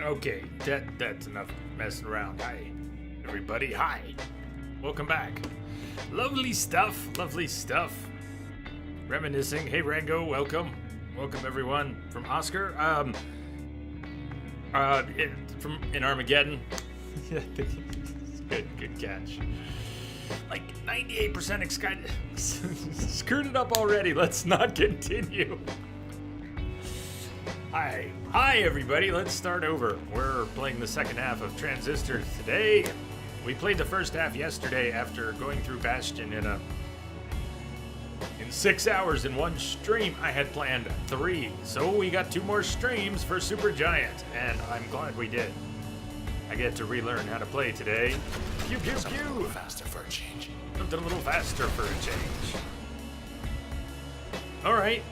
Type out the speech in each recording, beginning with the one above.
Okay, that's enough messing around. Hi, everybody. Hi. Welcome back. Lovely stuff. Lovely stuff. Reminiscing. Hey, Rango. Welcome. Welcome, everyone. From Oscar. From in Armageddon. Good catch. Like 98% excited. Screwed it up already. Let's not continue. Hi everybody, let's start over. We're playing the second half of Transistor today. We played the first half yesterday after going through Bastion in 6 hours in one stream. I had planned 3, so we got 2 more streams for Super Giant, and I'm glad we did. I get to relearn how to play today. Pew pew Something pew! a little faster for a change. Something a little faster for a change. Alright.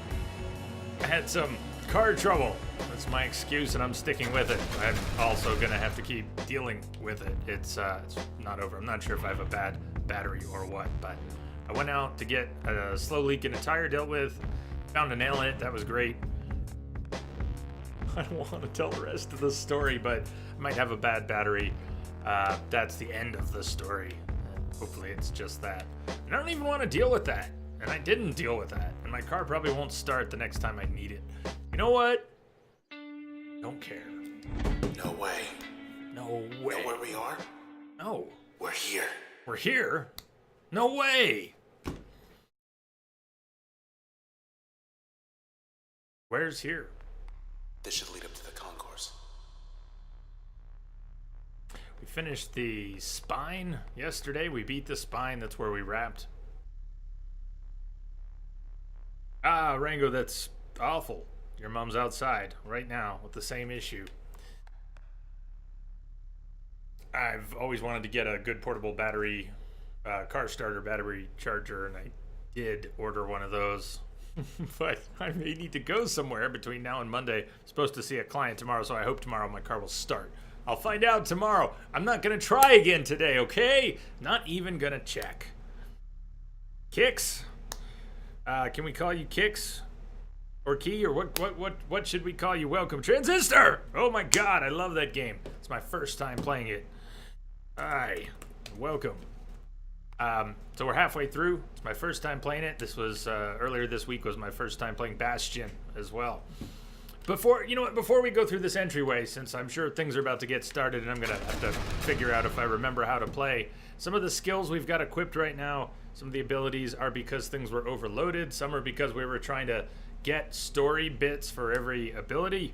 I had some car trouble. That's my excuse, and I'm sticking with it. I'm also gonna have to keep dealing with it. It's not over. I'm not sure if I have a bad battery or what, but I went out to get a slow leak in a tire dealt with. Found a nail in it. That was great. I don't want to tell the rest of the story, but I might have a bad battery. That's the end of the story. Hopefully it's just that. And I don't even want to deal with that. And I didn't deal with that. And my car probably won't start the next time I need it. You know what? Don't care. No way. No way. Know where we are? No. We're here. We're here? No way. Where's here? This should lead up to the concourse. We finished the spine yesterday. We beat the spine. That's where we wrapped. Ah, Rango, that's awful. Your mom's outside right now with the same issue. I've always wanted to get a good portable battery, car starter battery charger, and I did order one of those. But I may need to go somewhere between now and Monday. I'm supposed to see a client tomorrow, so I hope tomorrow my car will start. I'll find out tomorrow. I'm not going to try again today, okay? Not even going to check. Kicks? Can we call you Kicks? Or Key? Or what should we call you? Welcome. Transistor! Oh my god, I love that game. It's my first time playing it. Hi. Welcome. So we're halfway through. It's my first time playing it. This was, earlier this week was my first time playing Bastion as well. Before we go through this entryway, since I'm sure things are about to get started and I'm gonna have to figure out if I remember how to play. Some of the skills we've got equipped right now, some of the abilities are because things were overloaded. Some are because we were trying to get story bits for every ability.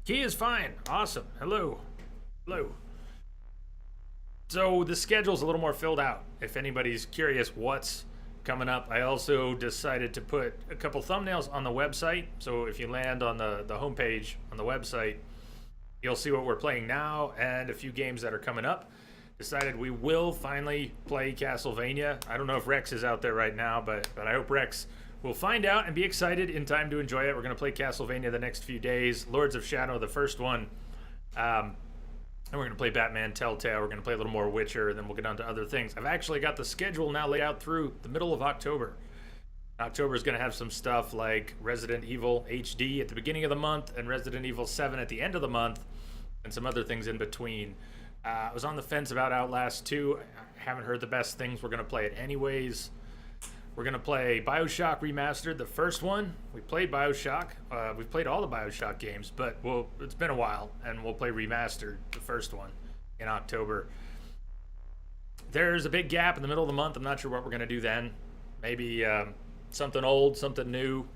Key is fine. Awesome. Hello. Hello. So the schedule's a little more filled out. If anybody's curious what's coming up, I also decided to put a couple thumbnails on the website. So if you land on the homepage on the website, you'll see what we're playing now and a few games that are coming up. Decided we will finally play Castlevania. I don't know if Rex is out there right now, but I hope Rex will find out and be excited in time to enjoy it. We're going to play Castlevania the next few days. Lords of Shadow, the first one. And we're going to play Batman Telltale. We're going to play a little more Witcher, and then we'll get on to other things. I've actually got the schedule now laid out through the middle of October. October is going to have some stuff like Resident Evil HD at the beginning of the month and Resident Evil 7 at the end of the month, and some other things in between. I was on the fence about Outlast 2. I haven't heard the best things. We're going to play it anyways. We're going to play BioShock Remastered, the first one. We played BioShock. We've played all the BioShock games, but it's been a while, and we'll play Remastered, the first one, in October. There's a big gap in the middle of the month. I'm not sure what we're going to do then. Maybe something old, something new.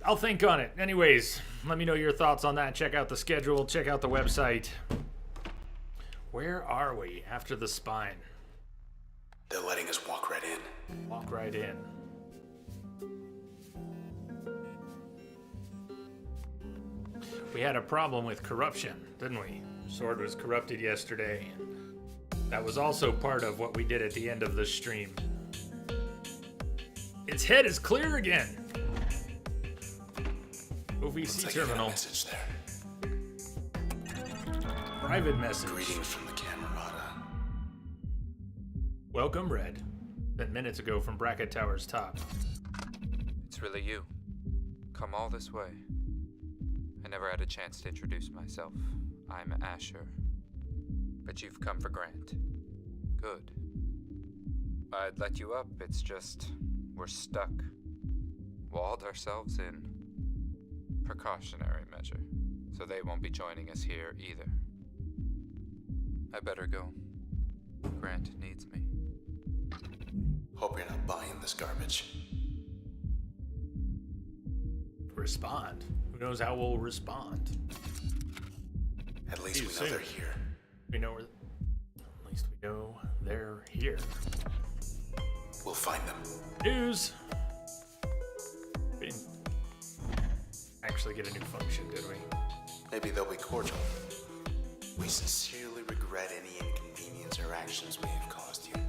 I'll think on it. Anyways, let me know your thoughts on that. Check out the schedule. Check out the website. Where are we after the spine? They're letting us walk right in. Walk right in. We had a problem with corruption, didn't we? Sword was corrupted yesterday. That was also part of what we did at the end of the stream. Its head is clear again. OVC Looks terminal. Like message there. Private message. Greetings from the Camerata. Welcome, Red. Sent minutes ago from Bracket Tower's top. It's really you. Come all this way. I never had a chance to introduce myself. I'm Asher. But you've come for Grant. Good. I'd let you up, it's just we're stuck. Walled ourselves in. Precautionary measure. So they won't be joining us here either. I better go. Grant needs me. Hope you're not buying this garbage. Respond. Who knows how we'll respond? At least we know they're here. We know where. At least we know they're here. We'll find them. News. We didn't actually get a new function, did we? Maybe they'll be cordial. We sincerely regret any inconvenience or actions we have caused you.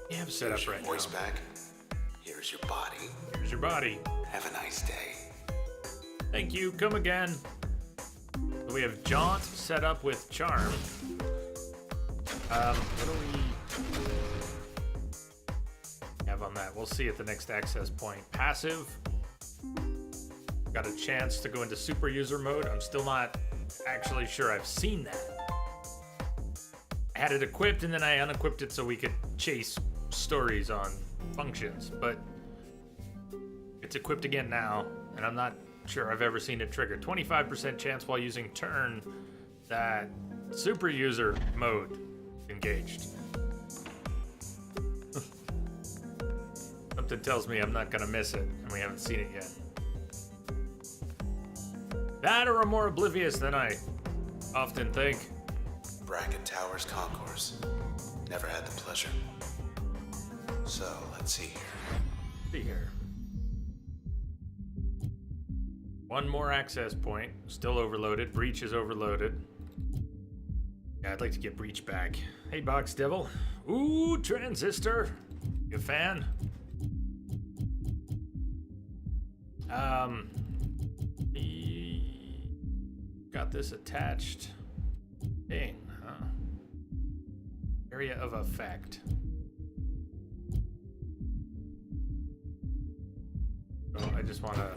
Yeah, I'm set Here's up your right voice now. back. Here's your body. Here's your body. Have a nice day. Thank you. Come again. So we have Jaunt set up with Charm. What do we have on that? We'll see at the next access point. Passive. Got a chance to go into super user mode. I'm still not actually sure I've seen that. I had it equipped and then I unequipped it so we could chase stories on functions, but it's equipped again now, and I'm not sure I've ever seen it trigger. 25% chance while using turn that super user mode engaged. Something tells me I'm not gonna miss it, and we haven't seen it yet. That or I'm more oblivious than I often think. Bracket Towers Concourse. Never had the pleasure. So, let's see here. See here. One more access point. Still overloaded. Breach is overloaded. Yeah, I'd like to get Breach back. Hey, Box Devil. Ooh, Transistor. You a fan? Got this attached. Dang, huh? Area of effect. So I just want to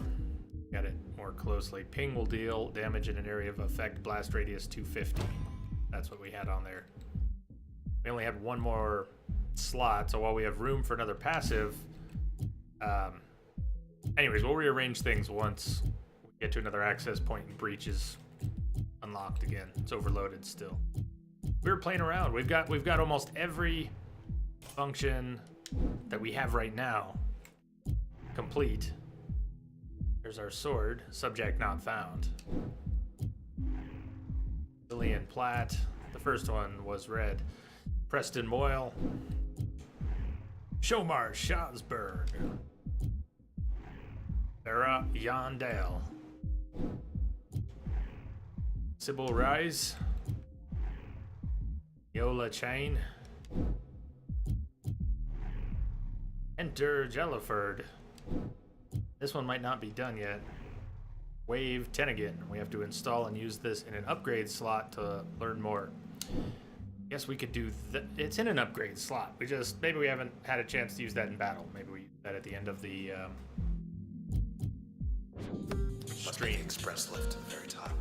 get it more closely. Ping will deal damage in an area of effect. Blast radius 250. That's what we had on there. We only had one more slot, so while we have room for another passive, anyways, we'll rearrange things once we get to another access point and Breach is unlocked again. It's overloaded still. We were playing around. We've got almost every function that we have right now complete. There's our sword. Subject not found. Lillian Platt. The first one was red. Preston Moyle. Shomar Shazberg. Sarah Yondale. Sybil Rise. Yola Chain. Enter Jelliford. This one might not be done yet. Wave Tennigan. We have to install and use this in an upgrade slot to learn more. Guess we could do it's in an upgrade slot. Maybe we haven't had a chance to use that in battle. Maybe we use that at the end of the Stream express lift at the very top.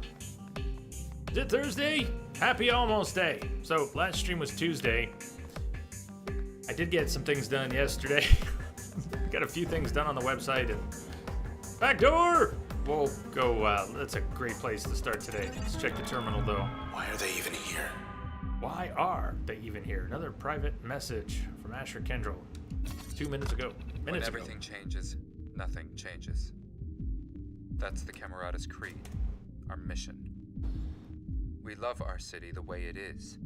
Is it Thursday? Happy almost day. So last stream was Tuesday. I did get some things done yesterday. Got a few things done on the website and backdoor. We'll go. That's a great place to start today. Let's check the terminal though. Why are they even here? Why are they even here? Another private message from Asher Kendrill 2 minutes ago. When everything changes, nothing changes. That's the Camerata's creed, our mission. We love our city the way it is.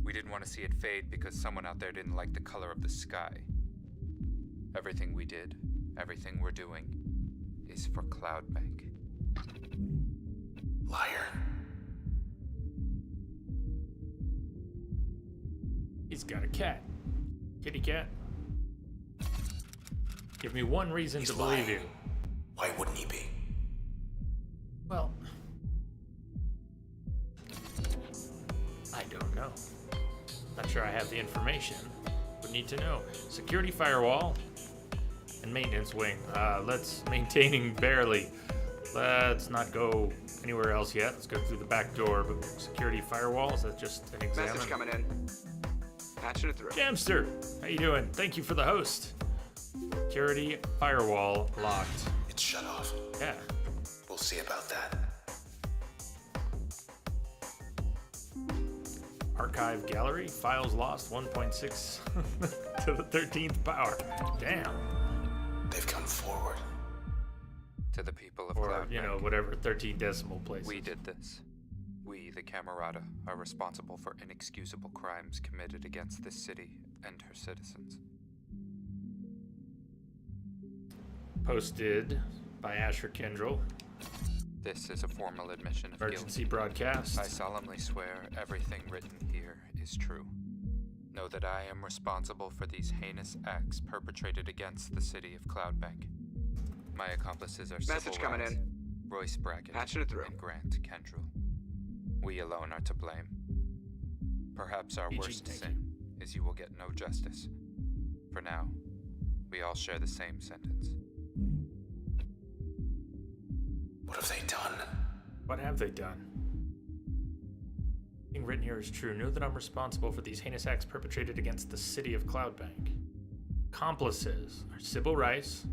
We didn't want to see it fade because someone out there didn't like the color of the sky. Everything we did, everything we're doing, is for Cloudbank. Liar. He's got a cat. Kitty cat. Give me one reason He's to believe lying. you. Why wouldn't he be? Well, I don't know. Not sure I have the information. Would need to know. Security firewall and maintenance wing. Let's maintaining barely. Let's not go anywhere else yet. Let's go through the back door. Security firewall, is that just an exam? Message coming in. Patching it through. Jamster, how you doing? Thank you for the host. Security firewall locked. It's shut off. Yeah. We'll see about that. Archive gallery, files lost 1.6 to the 13th power. Damn. They've come forward. To the people of Or, Cloud you know, Bank, whatever 13 decimal places. we did this. We, the Camerata, are responsible for inexcusable crimes committed against this city and her citizens. Posted by Asher Kendrell. This is a formal admission of Emergency guilt. broadcast. I solemnly swear everything written here is true. Know that I am responsible for these heinous acts perpetrated against the city of Cloudbank. My accomplices are Message Civil coming Rights, in. Royce Brackett, Patching it through. and Grant Kendrell. We alone are to blame. Perhaps our PG, worst thank sin is you will get no justice. For now, we all share the same sentence. What have they done? What have they done? Being written here is true. Know that I'm responsible for these heinous acts perpetrated against the city of Cloudbank. Accomplices are Sybil Rice,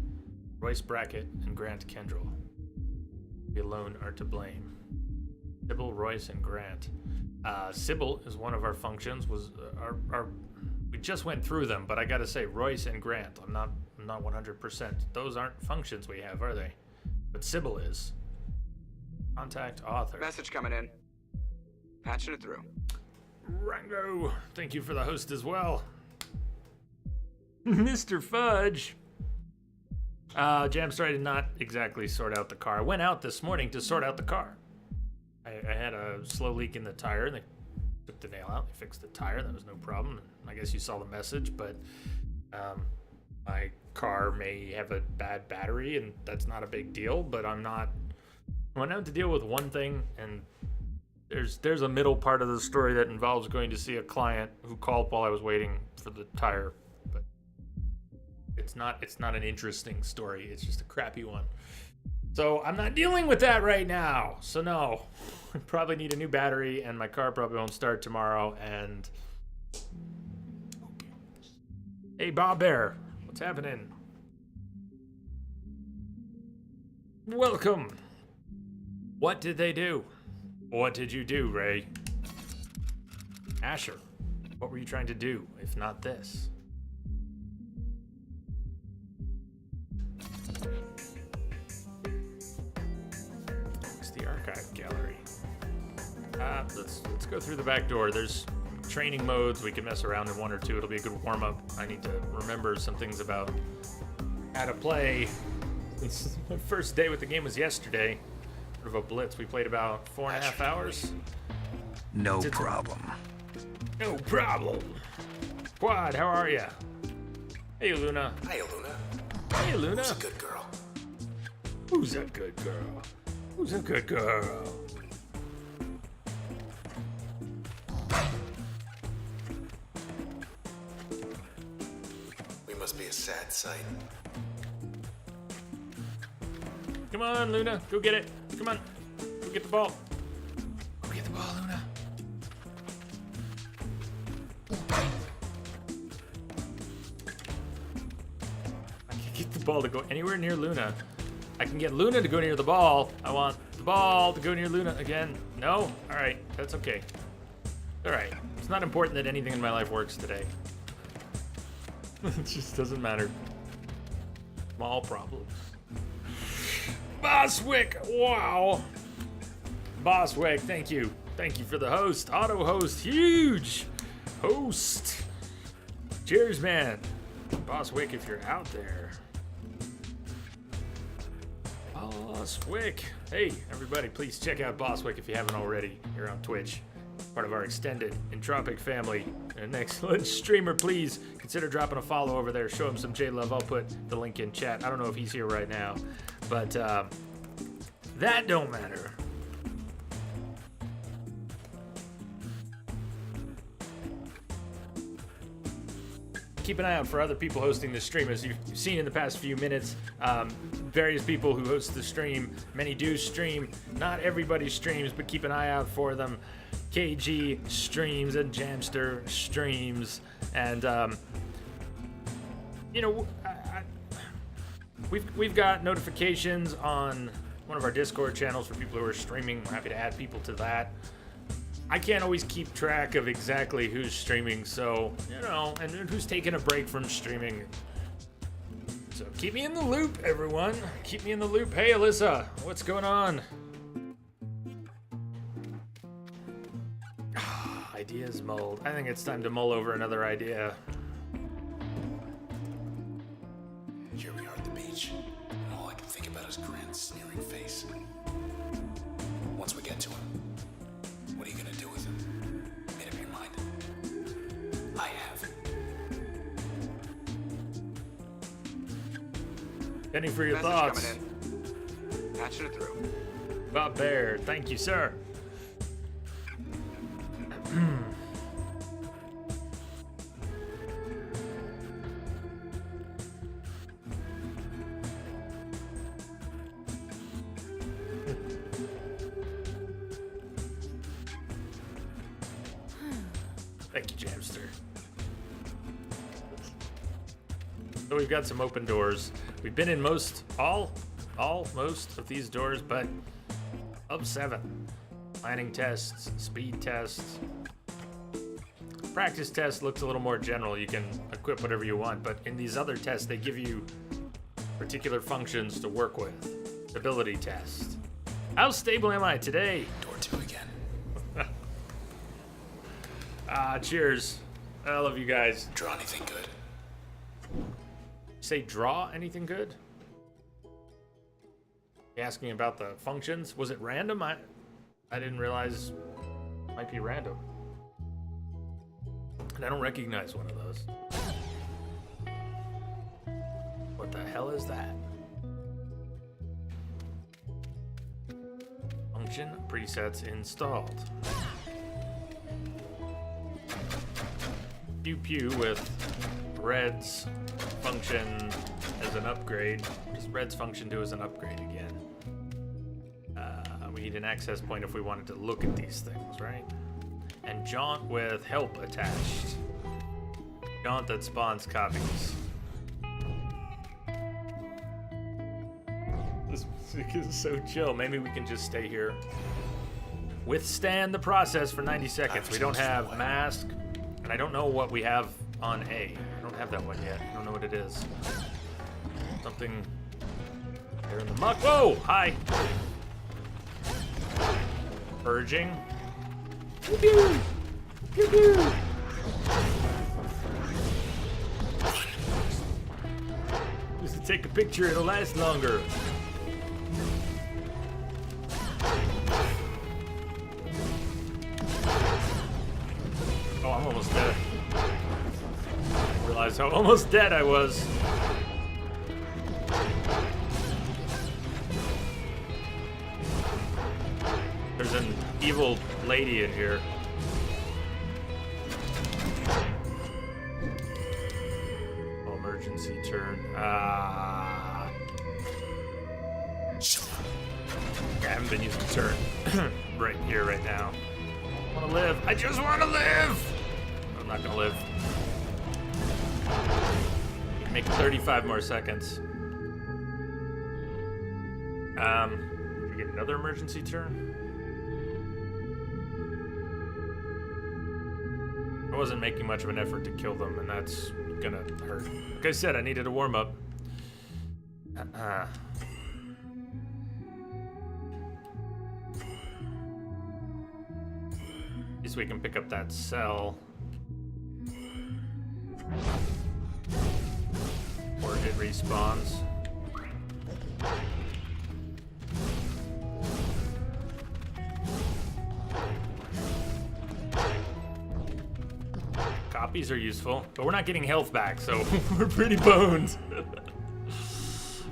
Royce Brackett, and Grant Kendrell. We alone are to blame. Sybil, Royce, and Grant. Sybil is one of our functions. We just went through them, but I gotta say, Royce and Grant. I'm not 100%. Those aren't functions we have, are they? But Sybil is. Contact author. Message coming in. Patching it through. Rango, thank you for the host as well. Mr. Fudge. Jamster, I did not exactly sort out the car. I went out this morning to sort out the car. I had a slow leak in the tire, and they took the nail out. They fixed the tire. That was no problem. I guess you saw the message, but my car may have a bad battery, and that's not a big deal, but I went out to deal with one thing, and there's a middle part of the story that involves going to see a client who called while I was waiting for the tire, but it's not an interesting story. It's just a crappy one. So I'm not dealing with that right now. So no, I probably need a new battery, and my car probably won't start tomorrow. And hey, Bob Bear, what's happening? Welcome. What did they do? What did you do, Ray? Asher, what were you trying to do, if not this? It's the archive gallery. Let's go through the back door. There's training modes. We can mess around in one or two. It'll be a good warm-up. I need to remember some things about how to play. My first day with the game was yesterday. Sort of a blitz. We played about 4.5 hours. No problem. No problem. Quad, how are ya? Hey, Luna. Hey, Luna. Hey, Luna. Who's a good girl? Who's a good girl? Who's a good girl? We must be a sad sight. Come on, Luna. Go get it. Come on. Go get the ball. Go get the ball, Luna. I can get the ball to go anywhere near Luna. I can get Luna to go near the ball. I want the ball to go near Luna again. No? All right. That's okay. All right. It's not important that anything in my life works today. It just doesn't matter. Small problems. Boswick, wow. Boswick, thank you. Thank you for the host. Auto host, huge host. Cheers, man. Boswick, if you're out there. Boswick. Hey, everybody, please check out Boswick if you haven't already. You're on Twitch. Part of our extended Entropic family. An excellent streamer. Please consider dropping a follow over there. Show him some J-Love. I'll put the link in chat. I don't know if he's here right now, but that don't matter. keep an eye out for other people hosting the stream. As you've seen in the past few minutes, various people who host the stream, many do stream. Not everybody streams, but keep an eye out for them. KG streams and Jamster streams, and you know, we've got notifications on one of our Discord channels for people who are streaming. We're happy to add people to that. I can't always keep track of exactly who's streaming, so, you know, and who's taking a break from streaming. So keep me in the loop, everyone. Keep me in the loop. Hey, Alyssa, what's going on? Ideas mulled. I think it's time to mull over another idea. Here we are at the beach, and all I can think about is Grant's sneering face. Once we get to him, what are you gonna do with him? Made up your mind? I have. Penny for your Message thoughts. coming in. Patching it through. Bob Bear, thank you, sir. Thank you, Jamster. So we've got some open doors. We've been in most of these doors, but of 7. Planning tests, speed tests. Practice test looks a little more general. You can equip whatever you want, but in these other tests, they give you particular functions to work with. Ability test. How stable am I today? Door 2 again. Cheers. I love you guys. Draw anything good? Say draw anything good? You asking about the functions? Was it random? I didn't realize it might be random. And I don't recognize one of those. What the hell is that? Function presets installed. Pew pew with Red's function as an upgrade. What does Red's function do as an upgrade again? We need an access point if we wanted to look at these things, right? And jaunt with help attached. Jaunt that spawns copies. This music is so chill. Maybe we can just stay here. Withstand the process for 90 seconds. We don't have mask, and I don't know what we have on A. I don't have that one yet. I don't know what it is. Something there in the muck. Whoa! Hi! Purging. Pew pew! Pew pew! Just to take a picture, it'll last longer. Oh, I'm almost dead. I realized how almost dead I was. There's an evil lady in here. Oh, emergency turn. I haven't been using turn right here, right now. I want to live. I just want to live. I'm not gonna live. Make 35 more seconds. Should we get another emergency turn? I wasn't making much of an effort to kill them, and that's gonna hurt. Like I said, I needed a warm-up. At least we can pick up that cell. Or it respawns. Copies are useful, but we're not getting health back, so we're pretty boned.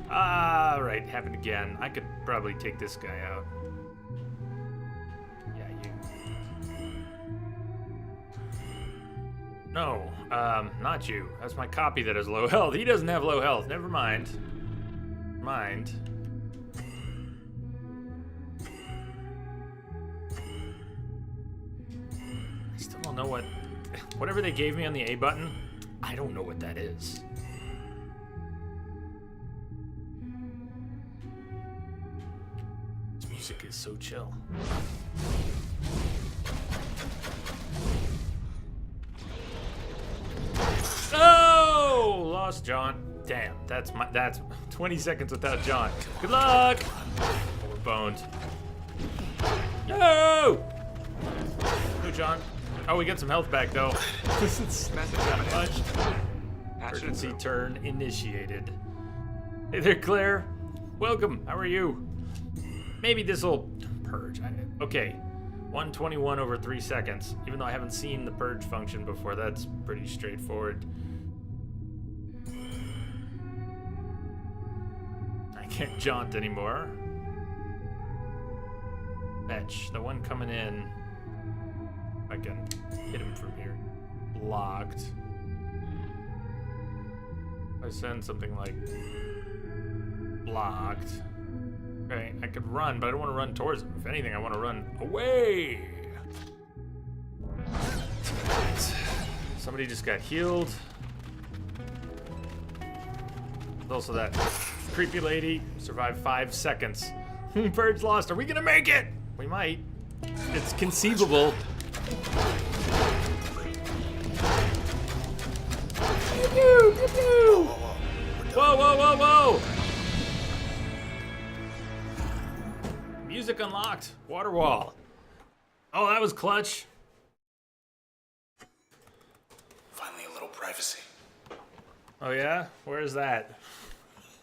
Right, happened again. I could probably take this guy out. Yeah, you. No, not you. That's my copy that has low health. He doesn't have low health. Never mind. Mind. I still don't know what... Whatever they gave me on the A button, I don't know what that is. This music is so chill. Oh, lost John. Damn, that's 20 seconds without John. Good luck. Oh, we're boned. No. No, John. Oh, we get some health back though. This is Message coming in. much. Patching it Emergency through. turn initiated. Hey there, Claire. Welcome. How are you? Maybe this'll purge. Okay. 121 over 3 seconds. Even though I haven't seen the purge function before, that's pretty straightforward. I can't jaunt anymore. Fetch. The one coming in. I can hit him from here. Blocked. I send something like blocked. Okay, I could run, but I don't want to run towards him. If anything, I want to run away. Somebody just got healed. There's also that creepy lady survived 5 seconds. Purge lost. Are we gonna make it? We might. It's conceivable. Pew, pew, pew. Whoa, whoa, whoa, whoa! Music unlocked. Water wall. Oh, that was clutch. Finally, a little privacy. Oh yeah? Where is that?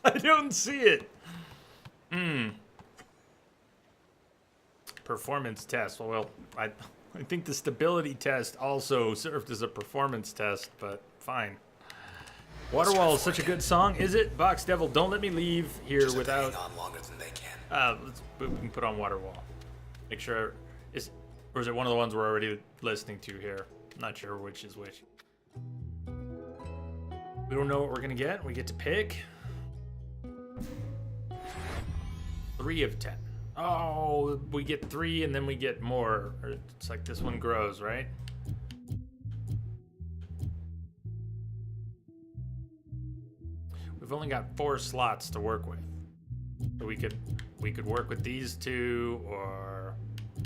I don't see it. Performance test. Well, I think the stability test also served as a performance test, but fine. Waterwall is such a good song, is it? Box Devil, don't let me leave here Just have to without. hang on longer than they can. We can put on Waterwall. Make sure is, or is it one of the ones we're already listening to here? I'm not sure which is which. We don't know what we're gonna get. We get to pick. 3 of 10. Oh, we get 3 and then we get more. Or it's like this one grows, right? We've only got 4 slots to work with. So we could work with these 2 or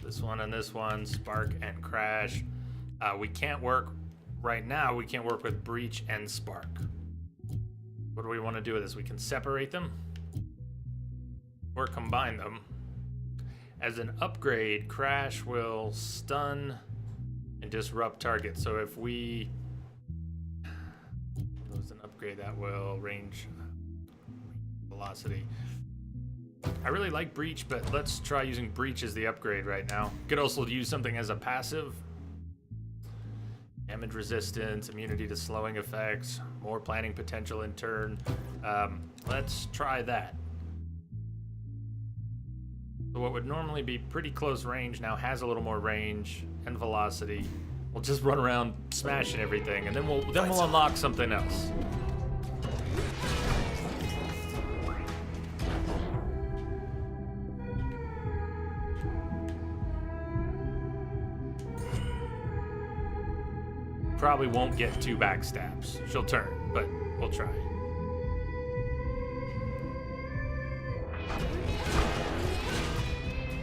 this one and this one, Spark and Crash. We can't work right now. We can't work with Breach and Spark. What do we want to do with this? We can separate them or combine them. As an upgrade, Crash will stun and disrupt targets. So if we as an upgrade, that will range velocity. I really like Breach, but let's try using Breach as the upgrade right now. Could also use something as a passive. Damage resistance, immunity to slowing effects, more planning potential in turn. Let's try that. So what would normally be pretty close range now has a little more range and velocity. We'll just run around smashing everything, and then we'll unlock something else. Probably won't get 2 backstabs. She'll turn, but we'll try.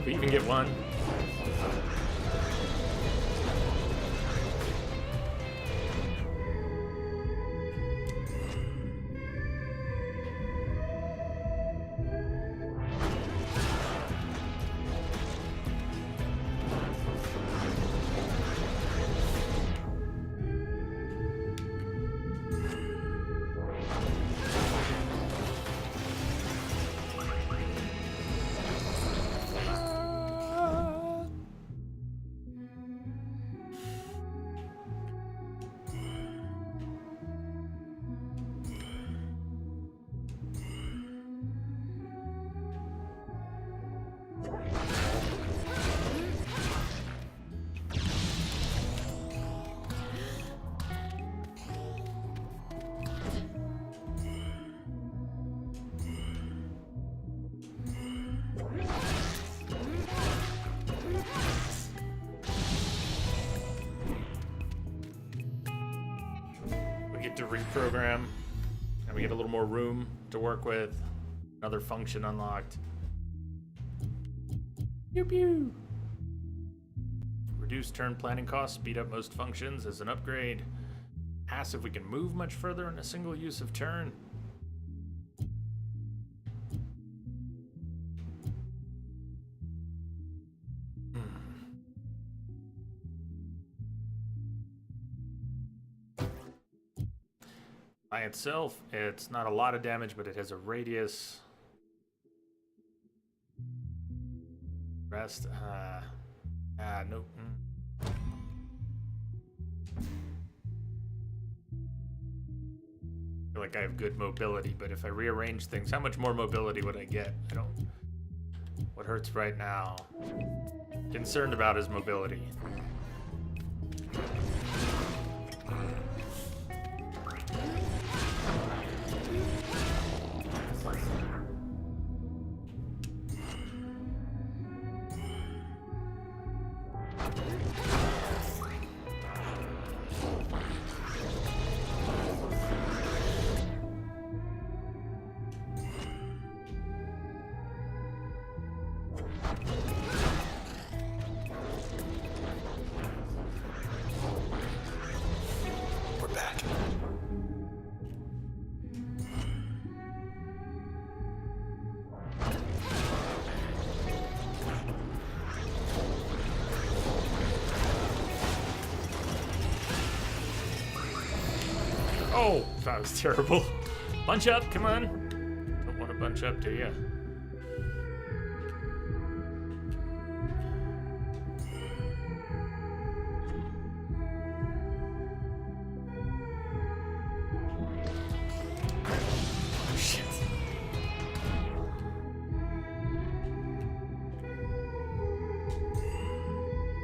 If we even get 1. reprogram. And we get a little more room to work with. Another function unlocked. Pew pew. Reduce turn planning costs, speed up most functions as an upgrade. Ask if we can move much further in a single use of turn. By itself, it's not a lot of damage, but it has a radius. Rest, nope. I feel like I have good mobility, but if I rearrange things, how much more mobility would I get? I don't. What hurts right now? Concerned about his mobility. We're back. Oh, that was terrible. Bunch up, come on. Don't want to bunch up, do ya? Oh, shit.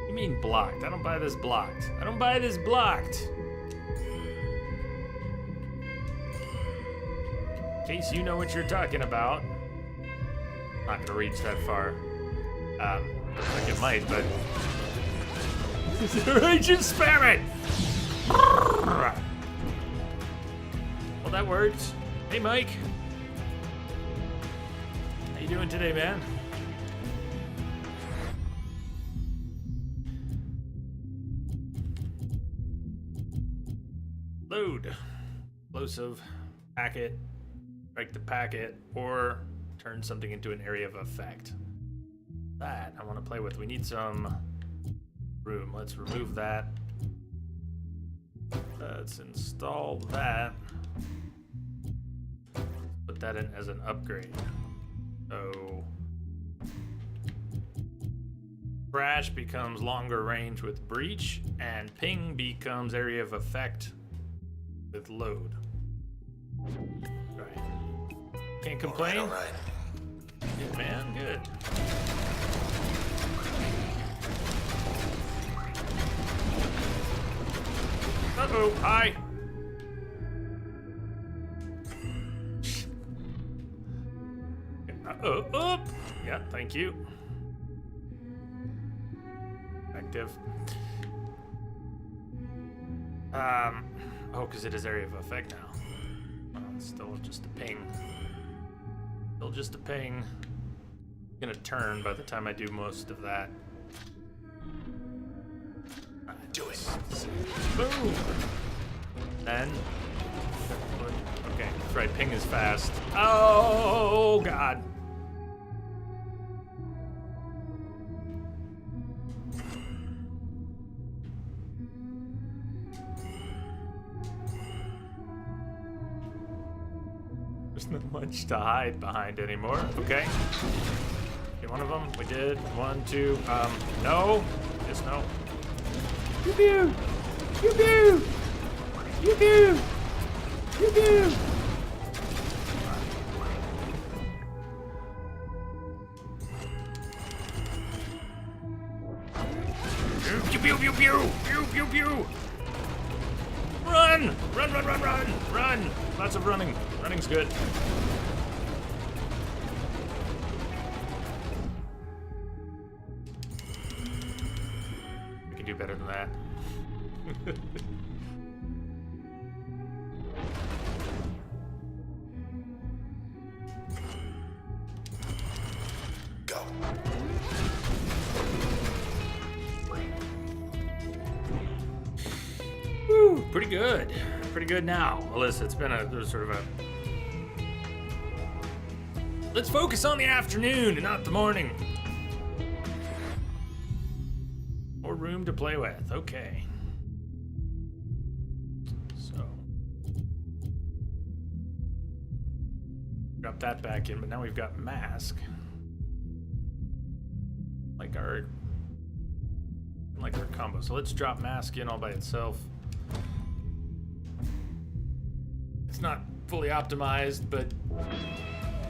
You mean blocked? I don't buy this blocked. I don't buy this blocked. In case you know what you're talking about. Not gonna reach that far. Looks like it might, but. Alright, just spam it! Well, that worked. Hey, Mike. How you doing today, man? Load. Explosive. Packet. Break the packet, or turn something into an area of effect. That I want to play with. We need some room. Let's remove that. Let's install that. Put that in as an upgrade. So crash becomes longer range with breach, and ping becomes area of effect with load. Right. Can't complain. All right. Good, man, good. Uh-oh, hi. Up. Yeah, thank you. Active. Oh, because it is area of effect now. It's still just a ping. Still just a ping. Gonna turn by the time I do most of that. Do it. Boom! Then. Okay, that's right, ping is fast. Oh, God. There's not much to hide behind anymore. Okay. Okay, one of them. We did. 1, 2. No. Just no. Pew pew. Pew pew. Pew pew. Pew pew. Pew pew pew pew. Pew pew pew. Run! Run, run, run, run! Run! Lots of running. Running's good. We can do better than that. Pretty good. Pretty good now. Alyssa, it's been a sort of a... Let's focus on the afternoon and not the morning. More room to play with. Okay. So. Drop that back in, but now we've got mask. Like our combo. So let's drop mask in all by itself. It's not fully optimized, but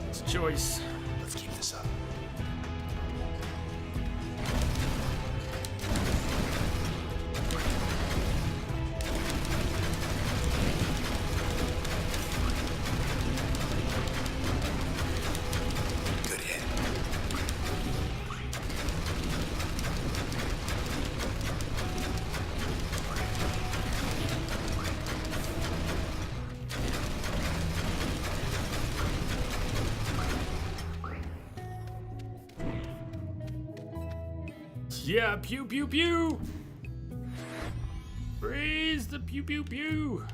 it's a choice. Let's keep this up. Good hit. Yeah, pew pew pew. Praise the pew pew pew.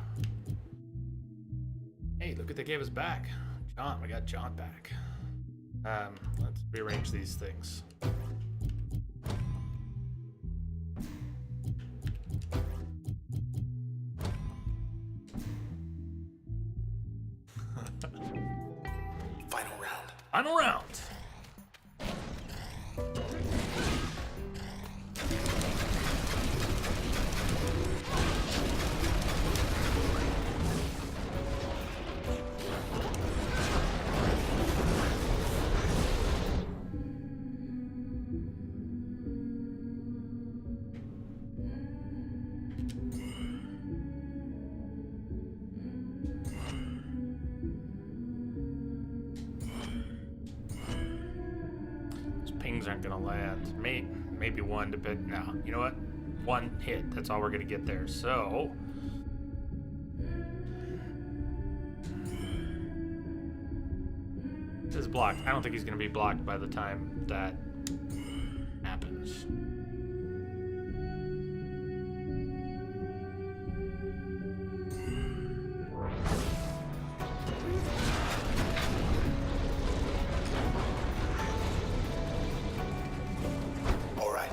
Hey, look what they gave us back. John, we got John back. Let's rearrange these things. Final round. Final round. Pings aren't gonna land. Maybe one to bit. No, you know what? One hit. That's all we're gonna get there. So this is blocked. I don't think he's gonna be blocked by the time that happens. All right.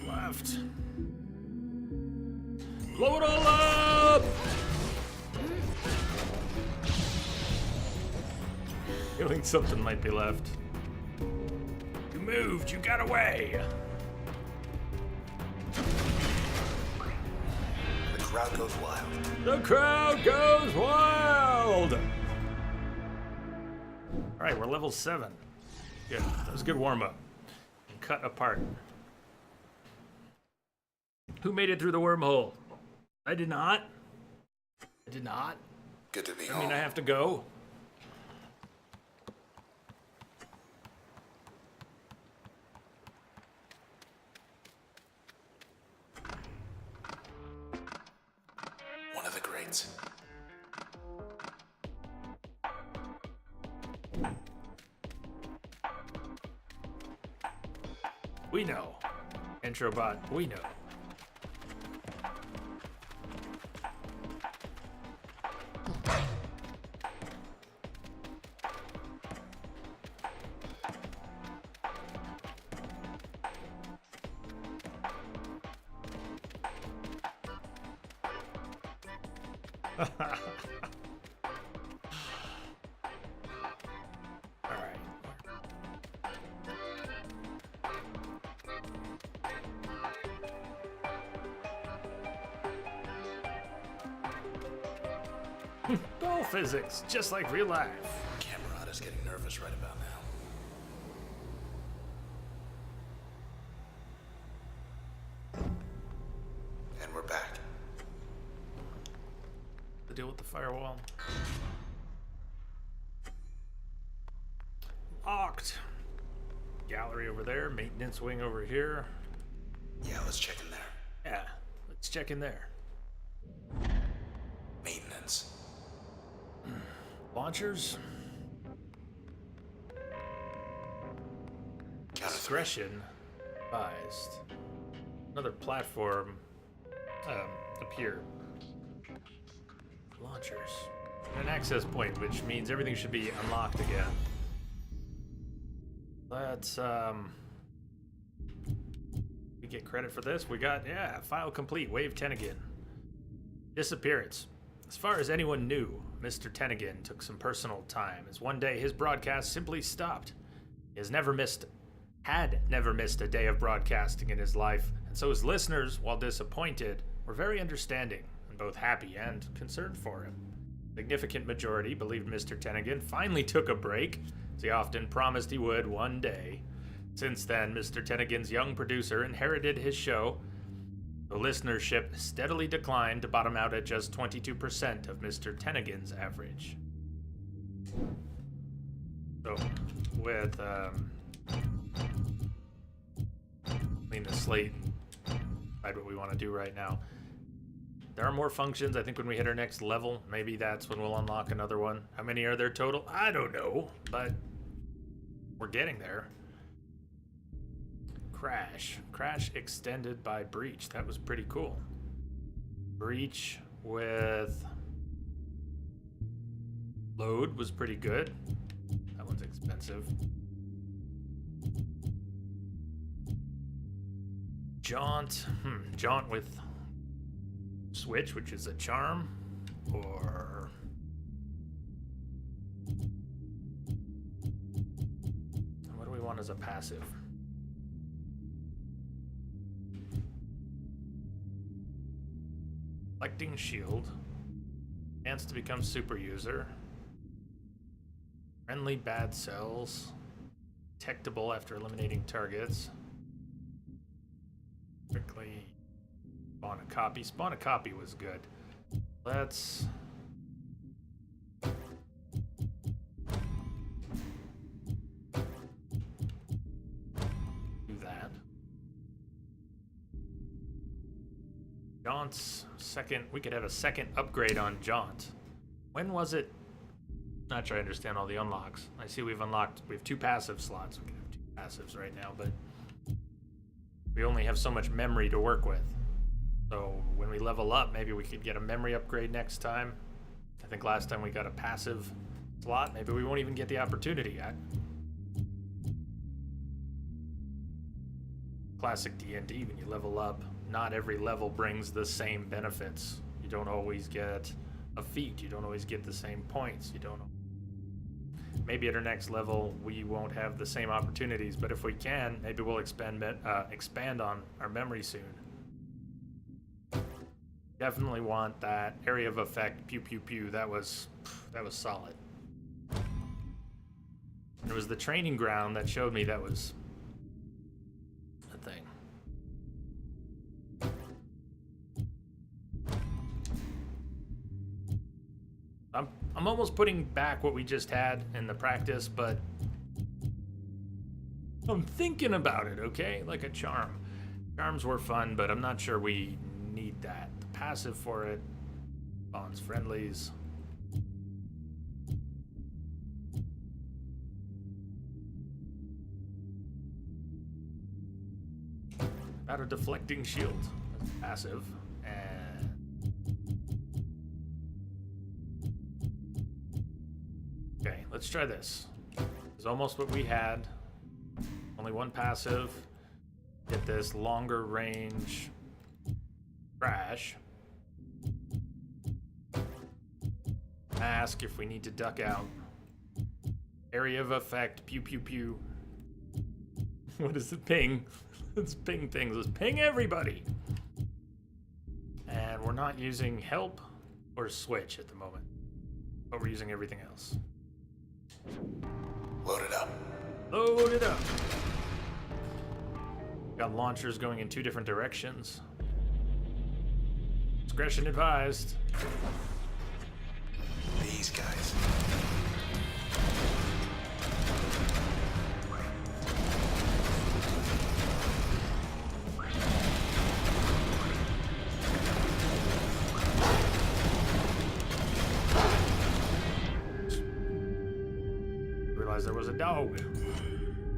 left. Blow it all up! Feeling something might be left. You moved, you got away! The crowd goes wild. The crowd goes wild! Alright, we're level 7. Good. That was a good warm-up. Cut apart. Who made it through the wormhole? I did not. I did not. Good to be I home. mean, I have to go. One of the greats. We know. Introbot, we know. All right. Ball physics, just like real life. Camerada's getting nervous right about now. And we're back. To deal with the firewall. Locked. Gallery over there, maintenance wing over here. Yeah, let's check in there. Yeah, let's check in there. Maintenance. Launchers. Count of three. Discretion advised. Another platform appeared. Launchers. An access point, which means everything should be unlocked again. Let's we get credit for this. We got, yeah, file complete, wave 10 again. Disappearance. As far as anyone knew, Mr. Tennigan took some personal time, as one day his broadcast simply stopped. He had never missed a day of broadcasting in his life, and so his listeners, while disappointed, were very understanding and both happy and concerned for him. Significant majority believed Mr. Tennigan finally took a break, as he often promised he would one day. Since then, Mr. Tennigan's young producer inherited his show. The listenership steadily declined to bottom out at just 22% of Mr. Tennigan's average. So, with clean the slate and decide what we want to do right now. There are more functions. I think when we hit our next level, maybe that's when we'll unlock another one. How many are there total? I don't know, but we're getting there. Crash. Crash extended by breach. That was pretty cool. Breach with load was pretty good. That one's expensive. Jaunt. Jaunt with switch, which is a charm, or what do we want as a passive? Collecting shield, chance to become super user, friendly bad cells, detectable after eliminating targets, quickly spawn a copy. Spawn a copy was good. Let's do that. Jaunt's second, we could have a second upgrade on Jaunt. When was it? Not sure I understand all the unlocks. I see we have 2 passive slots. We can have 2 passives right now, but we only have so much memory to work with. So when we level up, maybe we could get a memory upgrade next time. I think last time we got a passive slot. Maybe we won't even get the opportunity yet. classic D&D, when you level up, not every level brings the same benefits. You don't always get a feat. You don't always get the same points. You don't. Maybe at our next level we won't have the same opportunities, but if we can, maybe we'll expand on our memory soon. Definitely want that area of effect. Pew pew pew. That was solid. It was the training ground that showed me that was a thing. I'm almost putting back what we just had in the practice, but I'm thinking about it, okay? Like a charm. Charms were fun, but I'm not sure we need that. The passive for it, bonds friendlies. About a deflecting shield. That's passive. And okay, let's try this. It's almost what we had. Only one passive. Get this longer range crash. Ask if we need to duck out. Area of effect. Pew pew pew. What is it? Ping. Let's ping things. Let's ping everybody. And we're not using help or switch at the moment, but we're using everything else. Load it up. Load it up. Got launchers going in 2 different directions. Discretion advised. These guys. Realized there was a dog.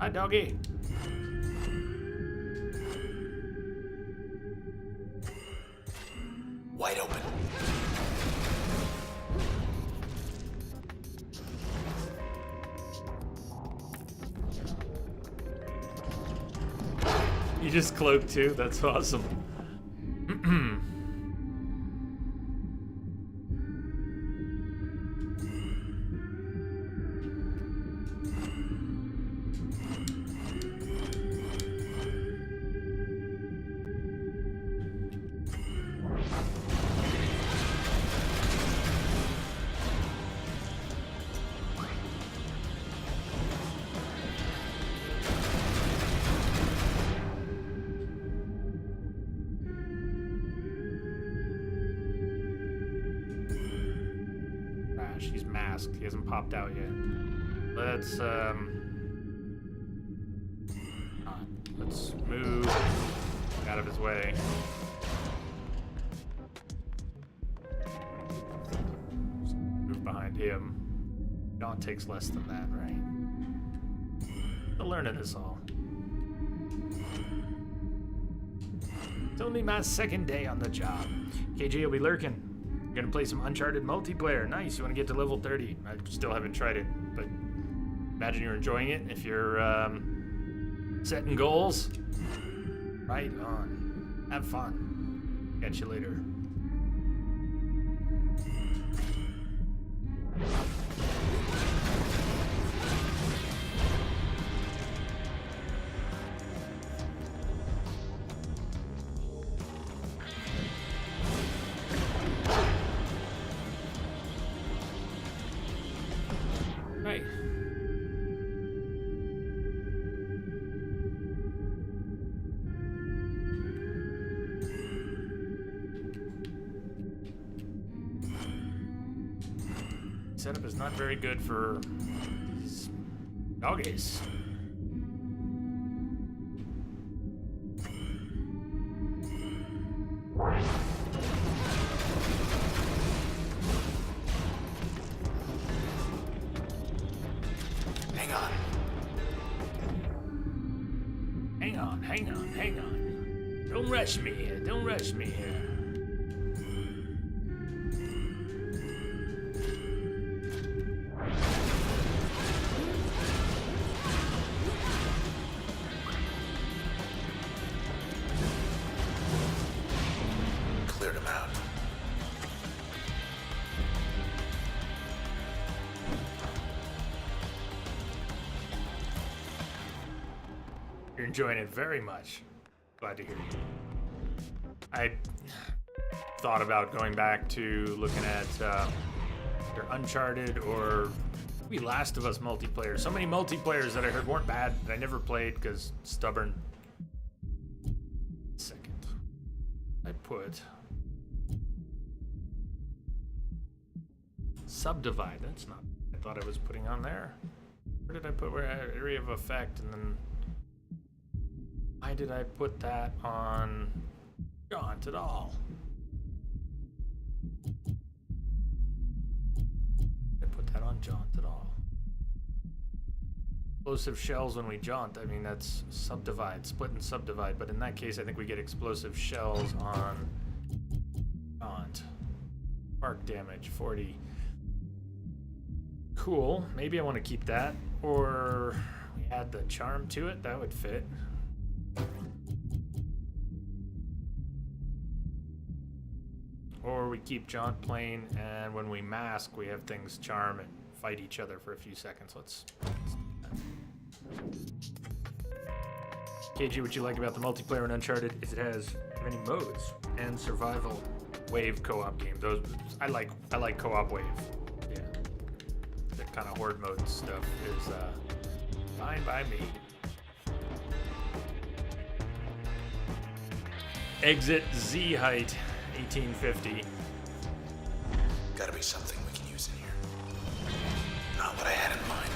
Hi, doggy. Wide open. You just cloaked too? That's awesome. He's masked. He hasn't popped out yet. Let's move out of his way. Move behind him. Dawn takes less than that, right? Still learning this all. It's only my second day on the job. KG will be lurking. We're gonna play some Uncharted multiplayer. Nice. You want to get to level 30? I still haven't tried it, but imagine you're enjoying it. If you're setting goals, right on. Have fun. Catch you later. Right. Setup is not very good for these doggies. Hang on. Hang on. Don't rush me here. You're enjoying it very much. Glad to hear you. I thought about going back to looking at either Uncharted or maybe Last of Us multiplayer. So many multiplayers that I heard weren't bad that I never played because stubborn. Second. I put Subdivide. That's not what I thought I was putting on there. Where did I put area of effect, and then why did I put that on Jaunt at all? I put that on Jaunt at all. Explosive shells when we jaunt. I mean, that's subdivide, split and subdivide. But in that case, I think we get explosive shells on jaunt. Spark damage, 40. Cool. Maybe I want to keep that. Or we add the charm to it. That would fit. Or we keep jaunt plain, and when we mask, we have things charm and fight each other for a few seconds. Let's KG, what you like about the multiplayer in Uncharted is it has many modes and survival wave co-op game. Those I like co-op wave. Yeah. That kind of horde mode stuff is fine by me. Exit Z height 1850. Gotta be something we can use in here. Not what I had in mind.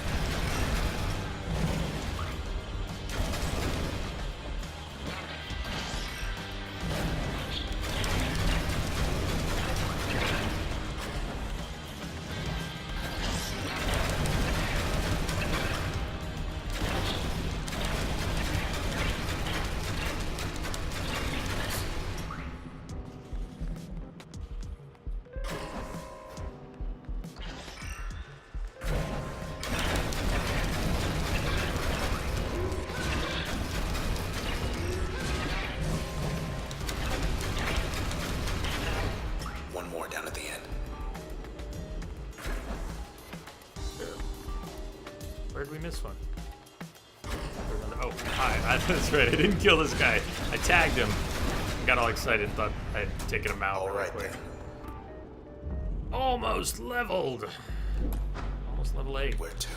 Down at the end. Where'd we miss one? Oh, hi. That's right. I didn't kill this guy. I tagged him. Got all excited. Thought I'd taken him out real quick. Almost leveled. Almost level 8. Where to?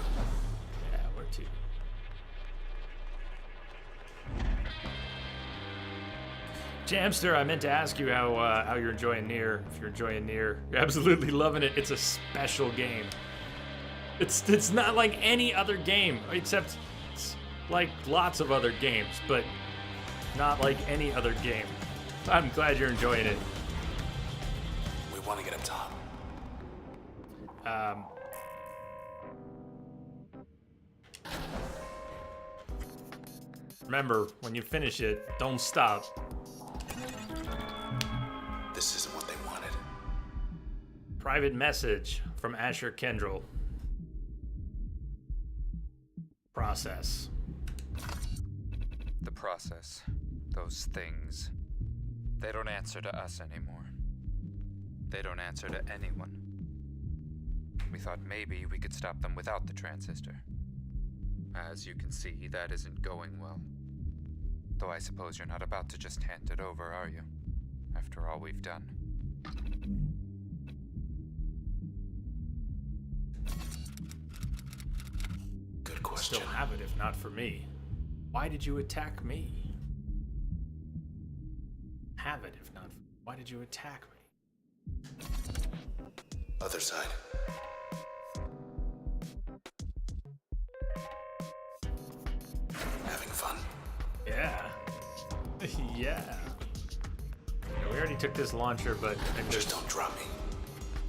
Yeah, where to? Jamster, I meant to ask you how you're enjoying Nier. If you're enjoying Nier, you're absolutely loving it. It's a special game. It's not like any other game, except it's like lots of other games, but not like any other game. I'm glad you're enjoying it. We want to get up top. Remember, when you finish it, don't stop. This isn't what they wanted. Private message from Asher Kendrell. Process. The process. Those things. They don't answer to us anymore. They don't answer to anyone. We thought maybe we could stop them without the transistor. As you can see, that isn't going well. Though I suppose you're not about to just hand it over, are you? After all we've done. Good question. Still have it if not for me. Why did you attack me? Have it if not for... Why did you attack me? Other side. Having fun? Yeah. Yeah. We already took this launcher, but maybe Just there's don't drop me.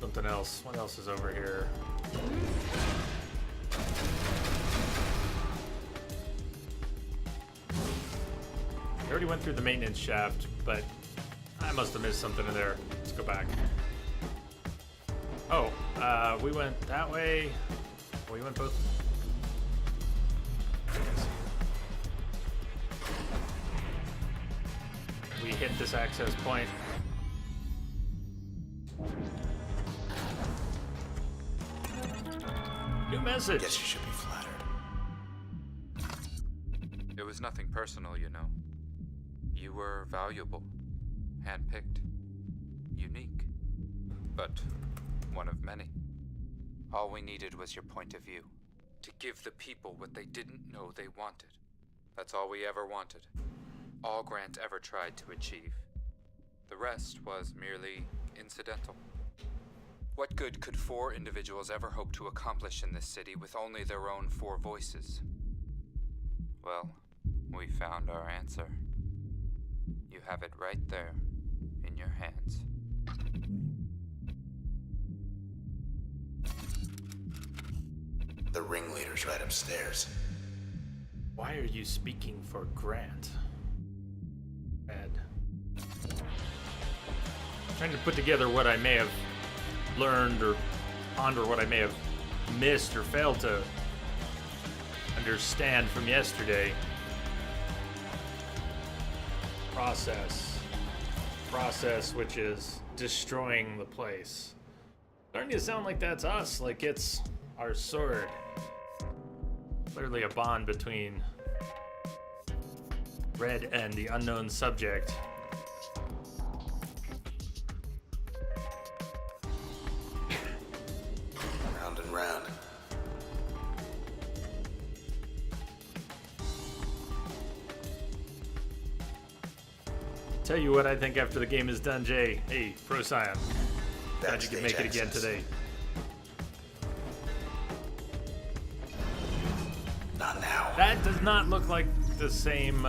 something else. What else is over here? We already went through the maintenance shaft, but I must have missed something in there. Let's go back. Oh, we went that way. We went both. We hit this access point. New message. Guess you should be flattered. It was nothing personal, you know. You were valuable, handpicked, unique, but one of many. All we needed was your point of view, to give the people what they didn't know they wanted. That's all we ever wanted. All Grant ever tried to achieve. The rest was merely incidental. What good could 4 individuals ever hope to accomplish in this city with only their own 4 voices? Well, we found our answer. You have it right there, in your hands. The ringleader's right upstairs. Why are you speaking for Grant? Ed. Trying to put together what I may have learned or ponder what I may have missed or failed to understand from yesterday. Process, which is destroying the place. Starting to sound like that's us, like it's our sword. Clearly a bond between Red and the unknown subject. Round and round. Tell you what I think after the game is done, Jay. Hey, Pro Scion. Glad you Backstage can make it again access. today. Not now. That does not look like the same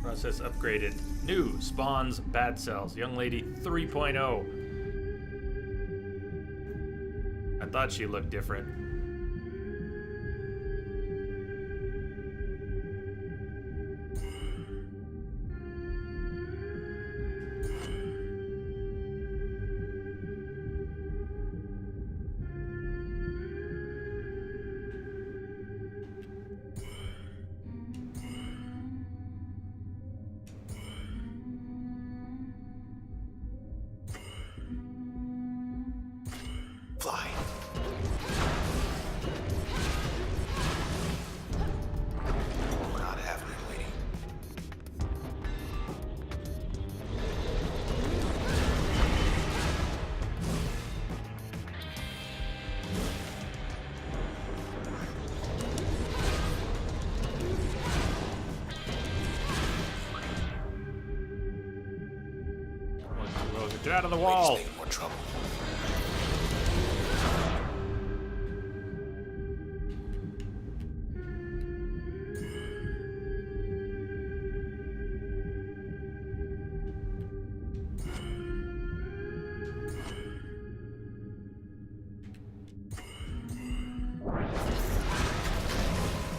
process upgraded. New spawns bad cells. Young lady 3.0. I thought she looked different. Fly. Not having it, lady. Get out of the Lady's wall. making more trouble.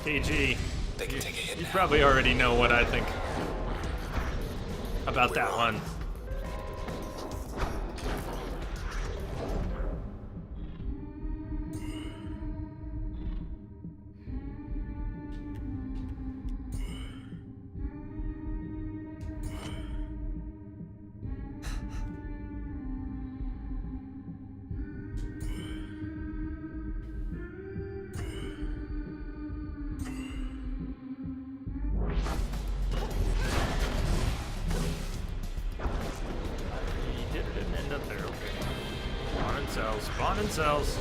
KG, They can take a hit you now. probably already know what I think about that one. He didn't end up there, okay. Spawn and cells.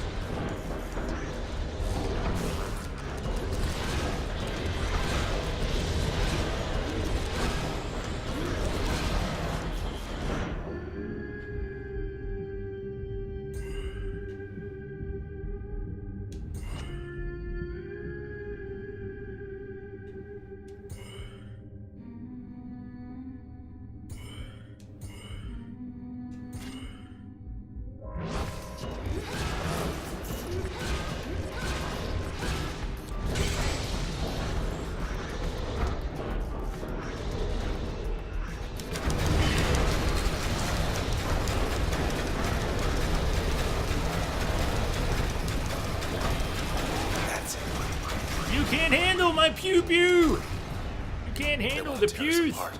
That's it. You can't handle my pew pew! You can't They handle wanna the tear us pews! apart.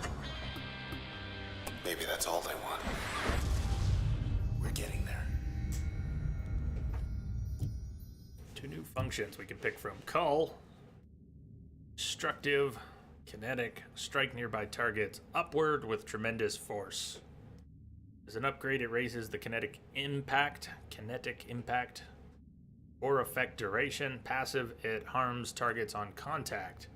Maybe that's all they want. We're getting there. 2 new functions we can pick from. Cull. Destructive. Kinetic. Strike nearby targets upward with tremendous force. As an upgrade, it raises the kinetic impact. Or effect duration. Passive, it harms targets on contact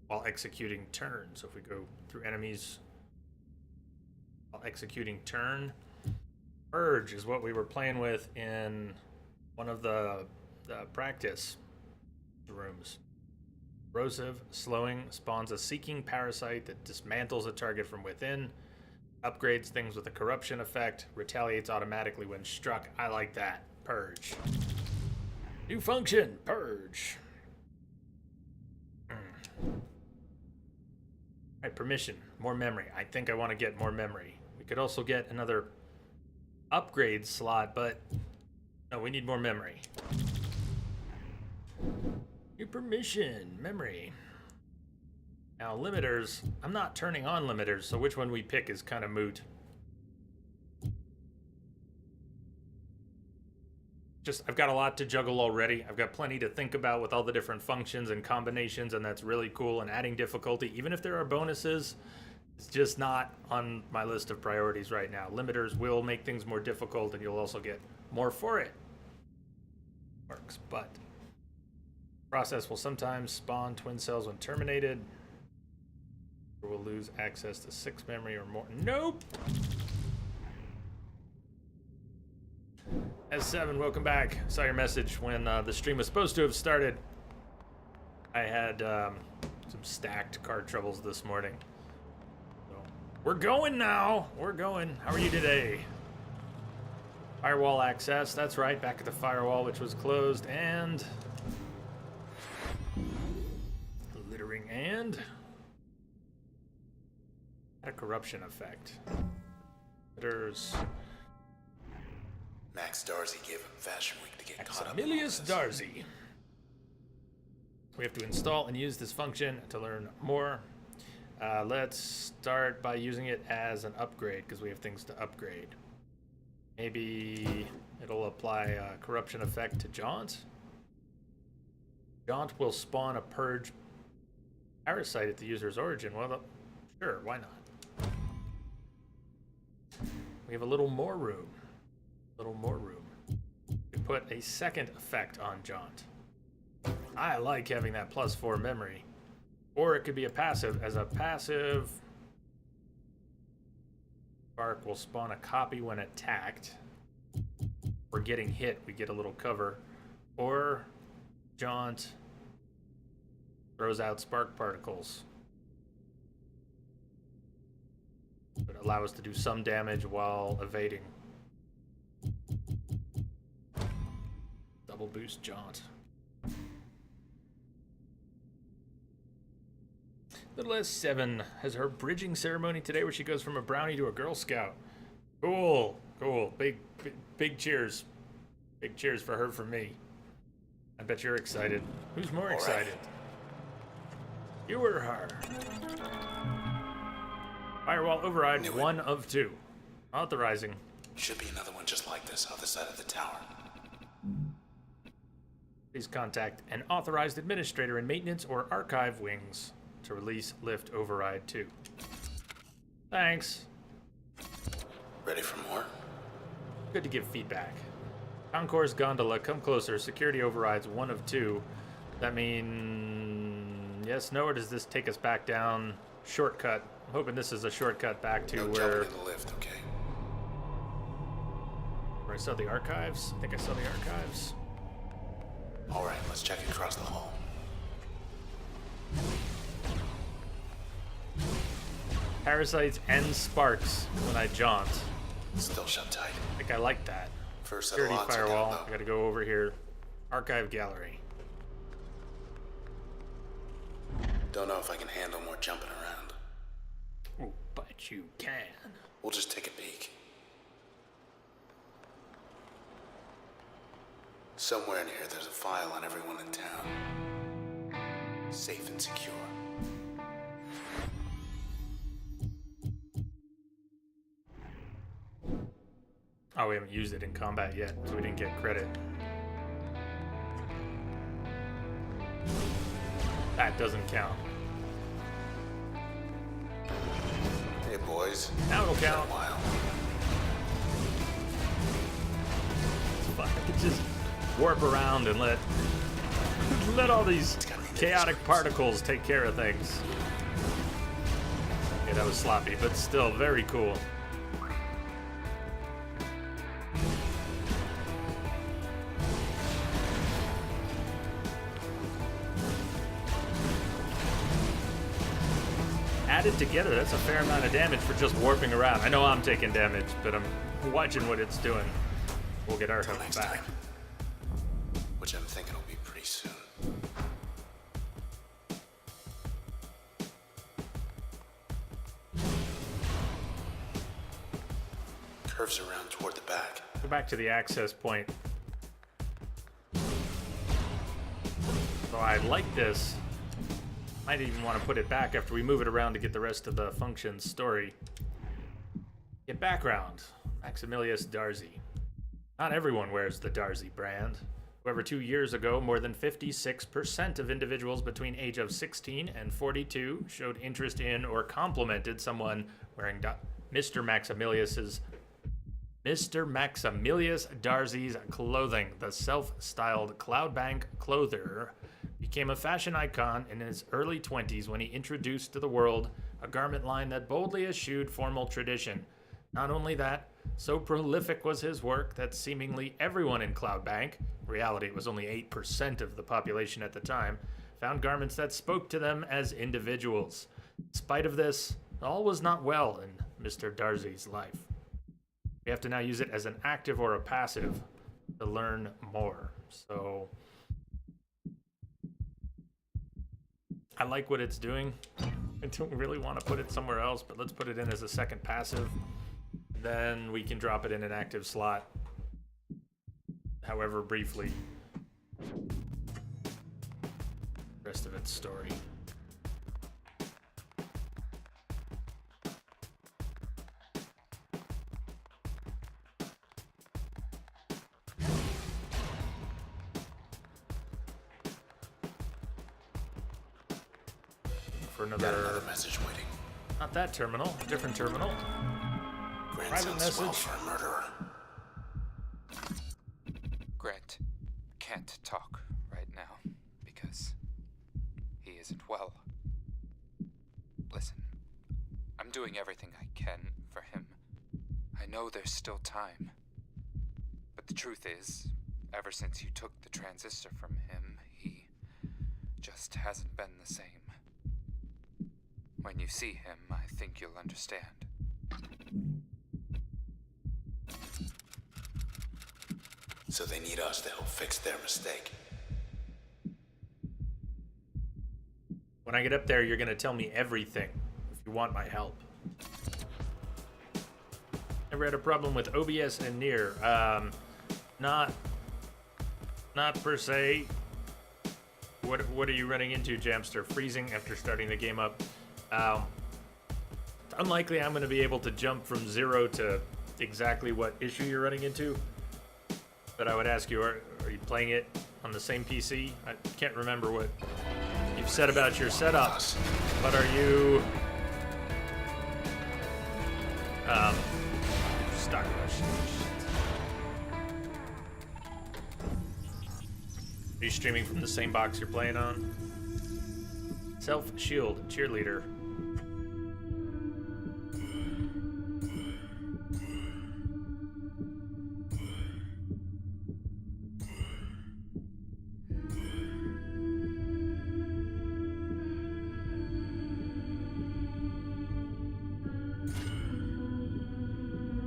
while executing turn. So if we go through enemies while executing turn. Purge is what we were playing with in one of the practice rooms. Corrosive, slowing, spawns a seeking parasite that dismantles a target from within, upgrades things with a corruption effect, retaliates automatically when struck. I like that. Purge. New function, Purge. Alright, permission, more memory. I think I want to get more memory. We could also get another upgrade slot, but no, we need more memory. New permission, memory. Now, limiters, I'm not turning on limiters, so which one we pick is kind of moot. Just, I've got a lot to juggle already. I've got plenty to think about with all the different functions and combinations, and that's really cool. And adding difficulty, even if there are bonuses, it's just not on my list of priorities right now. Limiters will make things more difficult, and you'll also get more for it. Works, but process will sometimes spawn twin cells when terminated. Or will lose access to 6 memory or more. Nope! S7, welcome back. Saw your message when the stream was supposed to have started. I had some stacked card troubles this morning. So, we're going now. We're going. How are you today? Firewall access. That's right. Back at the firewall, which was closed. And littering and a corruption effect. Litters. Max Darcy gave him Fashion Week to get caught up. Maximilius Darcy. We have to install and use this function to learn more. Let's start by using it as an upgrade because we have things to upgrade. Maybe it'll apply a corruption effect to Jaunt. Jaunt will spawn a purge parasite at the user's origin. Well, sure, why not? We have a little more room. We put a second effect on Jaunt. I like having that +4 memory. Or it could be a passive. As a passive, Spark will spawn a copy when attacked. Or getting hit, we get a little cover. Or Jaunt throws out spark particles. But allow us to do some damage while evading. Double boost Jaunt. Little S7 has her bridging ceremony today where she goes from a brownie to a Girl Scout. Cool. Big cheers. Big cheers for her from me. I bet you're excited. Who's more excited? You or her? Firewall override, 1 of 2. Authorizing. Should be another one just like this other side of the tower. Please contact an authorized administrator in maintenance or archive wings to release lift override 2. Thanks. Ready for more? Good to give feedback. Concourse gondola, come closer. Security overrides 1 of 2. That mean yes, no, or does this take us back down? Shortcut. I'm hoping this is a shortcut back to no where jumping in the lift, okay? where I saw the archives. I think I saw the archives. All right, let's check across the hall. Parasites and sparks when I jaunt. Still shut tight. I think I like that. First set of Security locks are down firewall. low. I gotta go over here. Archive gallery. Don't know if I can handle more jumping around. Oh, but you can. We'll just take a peek. Somewhere in here, there's a file on everyone in town. Safe and secure. Oh, we haven't used it in combat yet, so we didn't get credit. That doesn't count. this. Now it'll It's been a count. while. Fuck, I could just warp around and let all these chaotic particles take care of things. Okay, that was sloppy, but still very cool. Added together, that's a fair amount of damage for just warping around. I know I'm taking damage, but I'm watching what it's doing. We'll get our Till health next back. time. Which I'm thinking will be pretty soon. Curves around toward the back. Go back to the access point. So I like this. Might even want to put it back after we move it around to get the rest of the function's story. Get background. Maximilius Darcy. Not everyone wears the Darcy brand. However, 2 years ago, more than 56% of individuals between age of 16 and 42 showed interest in or complimented someone wearing Mr. Maximilius Darcy's clothing. The self-styled Cloudbank clother became a fashion icon in his early 20s when he introduced to the world a garment line that boldly eschewed formal tradition. Not only that, so prolific was his work that seemingly everyone in Cloudbank, reality it was only 8% of the population at the time, found garments that spoke to them as individuals. In spite of this, all was not well in Mr. Darcy's life. We have to now use it as an active or a passive to learn more. So I like what it's doing. I don't really want to put it somewhere else, but let's put it in as a second passive. Then we can drop it in an active slot, however briefly. Rest of its story. For Got another message waiting. not that terminal, different terminal. Grant Private sounds swell message. for a murderer. Grant can't talk right now because he isn't well. Listen, I'm doing everything I can for him. I know there's still time. But the truth is, ever since you took the transistor from him, he just hasn't been the same. When you see him, I think you'll understand. So they need us to help fix their mistake. When I get up there, you're going to tell me everything if you want my help. Never had a problem with OBS and Nier. Not per se. What are you running into, Jamster? Freezing after starting the game up. It's unlikely I'm going to be able to jump from 0 to exactly what issue you're running into. But I would ask you, are you playing it on the same PC? I can't remember what you've said about your setup. But are you... Stock rush. Are you streaming from the same box you're playing on? Self-shield, cheerleader.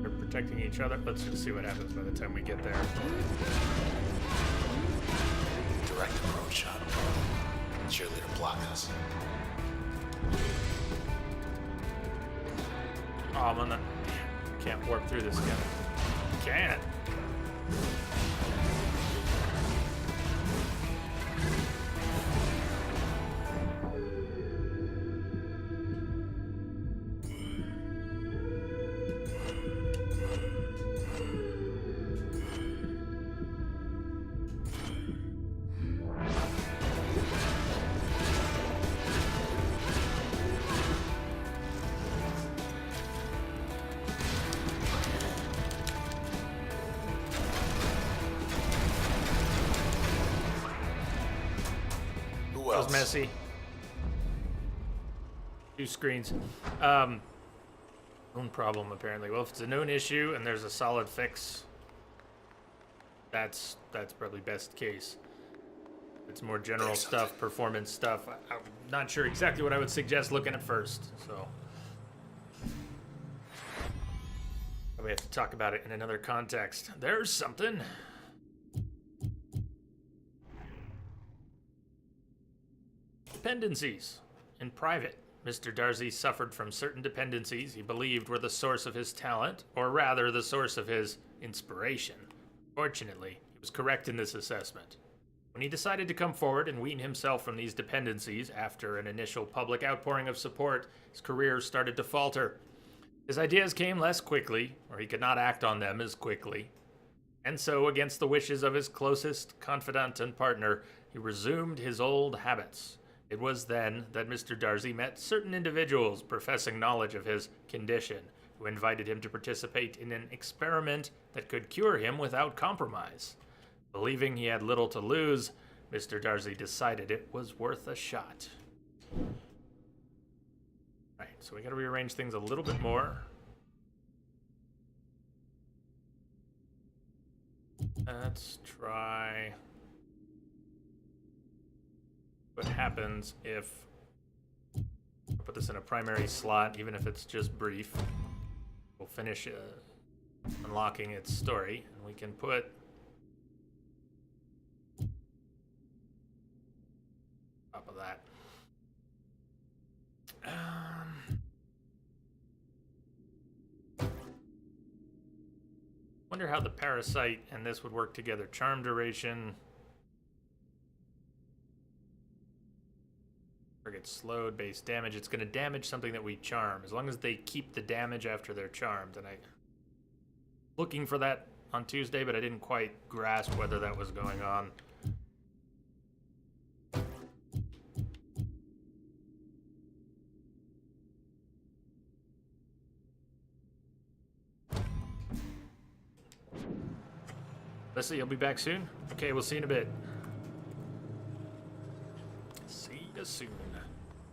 They're protecting each other. Let's just see what happens by the time we get there. Direct approach shot. Cheerleader block us. Oh, I'm on the... Can't warp through this again. Can't. else? messy. 2 screens. Known problem, apparently. Well, if it's a known issue and there's a solid fix, that's probably best case. It's more general There's stuff, something. performance stuff. I'm not sure exactly what I would suggest looking at first, so. We have to talk about it in another context. There's something. Dependencies. In private, Mr. Darcy suffered from certain dependencies he believed were the source of his talent, or rather the source of his inspiration. Fortunately, he was correct in this assessment. When he decided to come forward and wean himself from these dependencies after an initial public outpouring of support, his career started to falter. His ideas came less quickly, or he could not act on them as quickly. And so, against the wishes of his closest confidant and partner, he resumed his old habits. It was then that Mr. Darcy met certain individuals professing knowledge of his condition, who invited him to participate in an experiment that could cure him without compromise. Believing he had little to lose, Mr. Darcy decided it was worth a shot. Right, so we gotta rearrange things a little bit more. Let's try what happens if I put this in a primary slot, even if it's just brief. We'll finish unlocking its story, and we can put top of that. Wonder how the parasite and this would work together. Charm duration. Target slowed, base damage. It's going to damage something that we charm, as long as they keep the damage after they're charmed. And I looking for that on Tuesday, but I didn't quite grasp whether that was going on. Leslie, you'll be back soon? Okay, we'll see you in a bit. See you soon.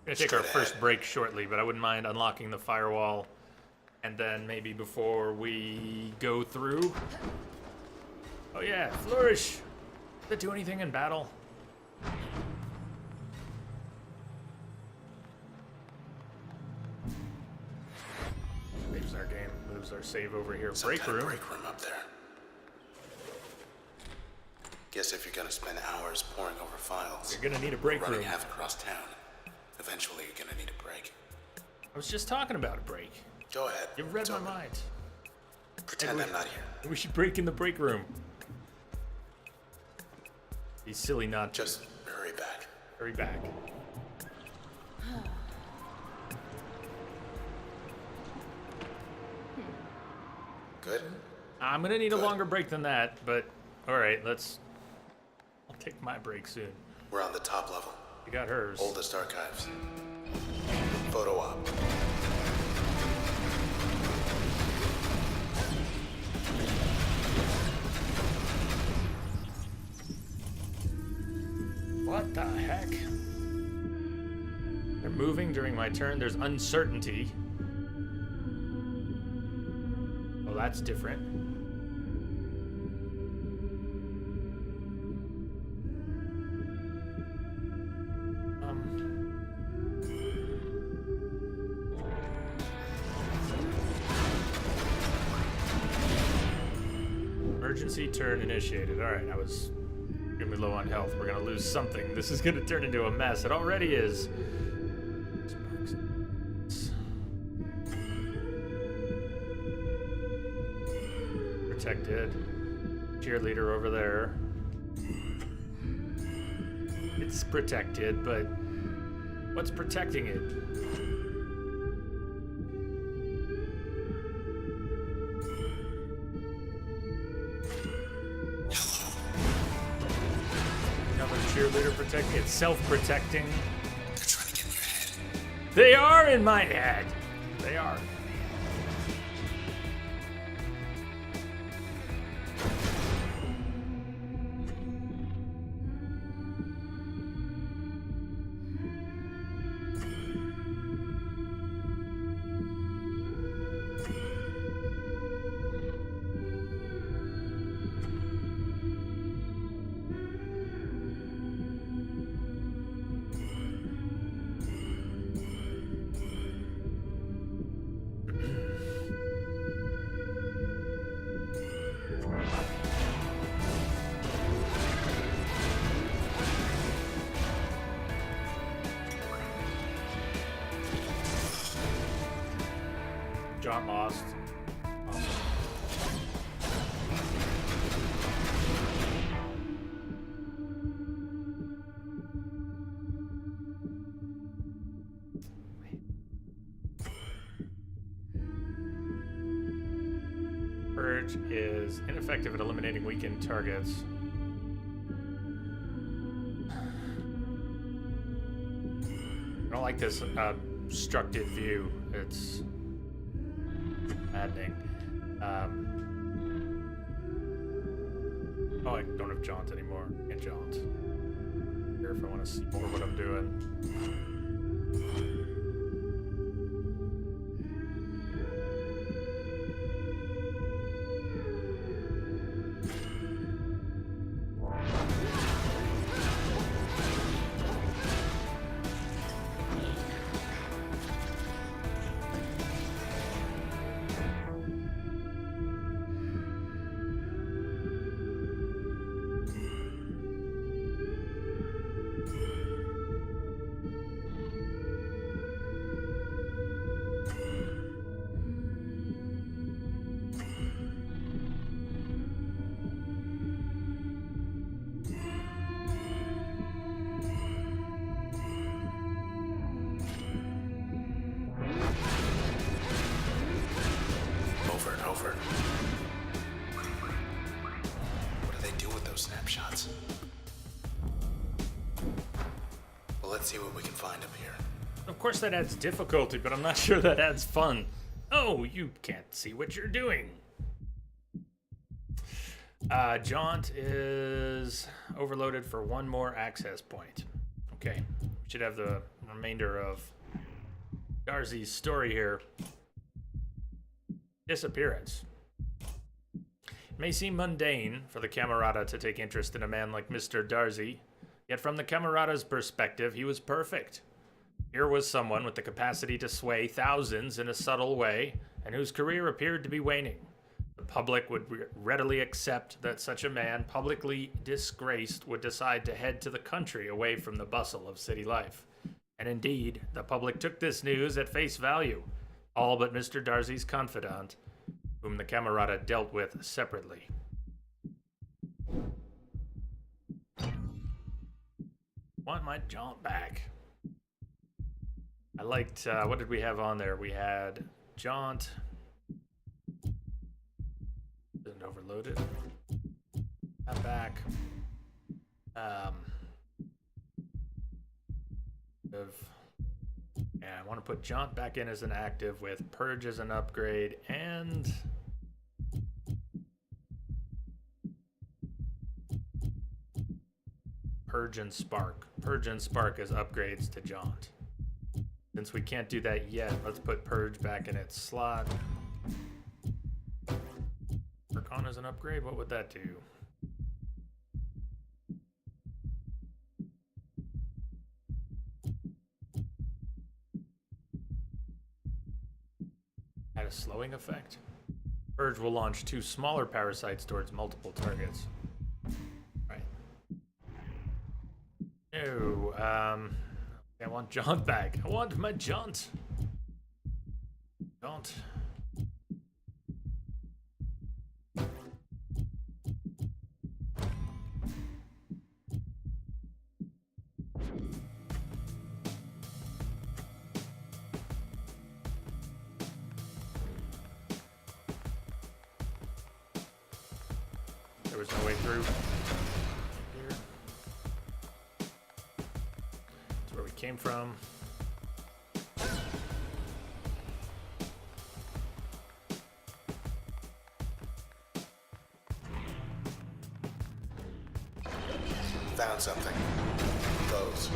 We're gonna take our first break shortly, but I wouldn't mind unlocking the firewall. And then maybe before we go through... Oh yeah, Flourish! Does it do anything in battle? Saves our game, moves our save over here. Some Break kind of room. break room up there. Guess if you're gonna spend hours poring over files, You're gonna need a break running room. half across town, eventually you're gonna need a break. I was just talking about a break. Go ahead. You read It's my open. mind. Pretend I'm not here. We should break in the break room. Be silly not to. Just hurry back. Hurry back. Good? I'm gonna need a Good. longer break than that, but alright, I'll take my break soon. We're on the top level. You got hers. Oldest archives. Photo op. What the heck? They're moving during my turn. There's uncertainty. Oh, that's different. Emergency turn initiated. Alright, I was extremely low on health. We're gonna lose something. This is gonna turn into a mess. It already is. Protected. Cheerleader over there. It's protected, but what's protecting it? Another cheerleader protecting. It's self-protecting. They're trying to get in your head. They are in my head. They are. Got lost. Awesome. Purge is ineffective at eliminating weakened targets. I don't like this obstructed view. It's maddening. Oh, I don't have jaunt anymore. Can't jaunt. Here if I want to see more what I'm doing. Over. What do they do with those snapshots? Well, let's see what we can find up here. Of course that adds difficulty, but I'm not sure that adds fun. Oh, you can't see what you're doing. Jaunt is overloaded for one more access point. Okay, we should have the remainder of Darzy's story here. Disappearance. It may seem mundane for the Camerata to take interest in a man like Mr. Darcy, yet from the Camerata's perspective, he was perfect. Here was someone with the capacity to sway thousands in a subtle way, and whose career appeared to be waning. The public would readily accept that such a man, publicly disgraced, would decide to head to the country away from the bustle of city life. And indeed, the public took this news at face value, all but Mr. Darcy's confidant, whom the Camerata dealt with separately. Want my jaunt back. I liked, what did we have on there? We had jaunt. Isn't overloaded. That back. Yeah, I want to put jaunt back in as an active with purge as an upgrade and purge and spark. Purge and spark as upgrades to jaunt. Since we can't do that yet, let's put purge back in its slot. Work on as an upgrade, what would that do? Add a slowing effect. Purge will launch 2 smaller parasites towards multiple targets. Right. No, I want jaunt back. I want my jaunt. Jaunt. There was no way through. Here. That's where we came from. Found something. Those.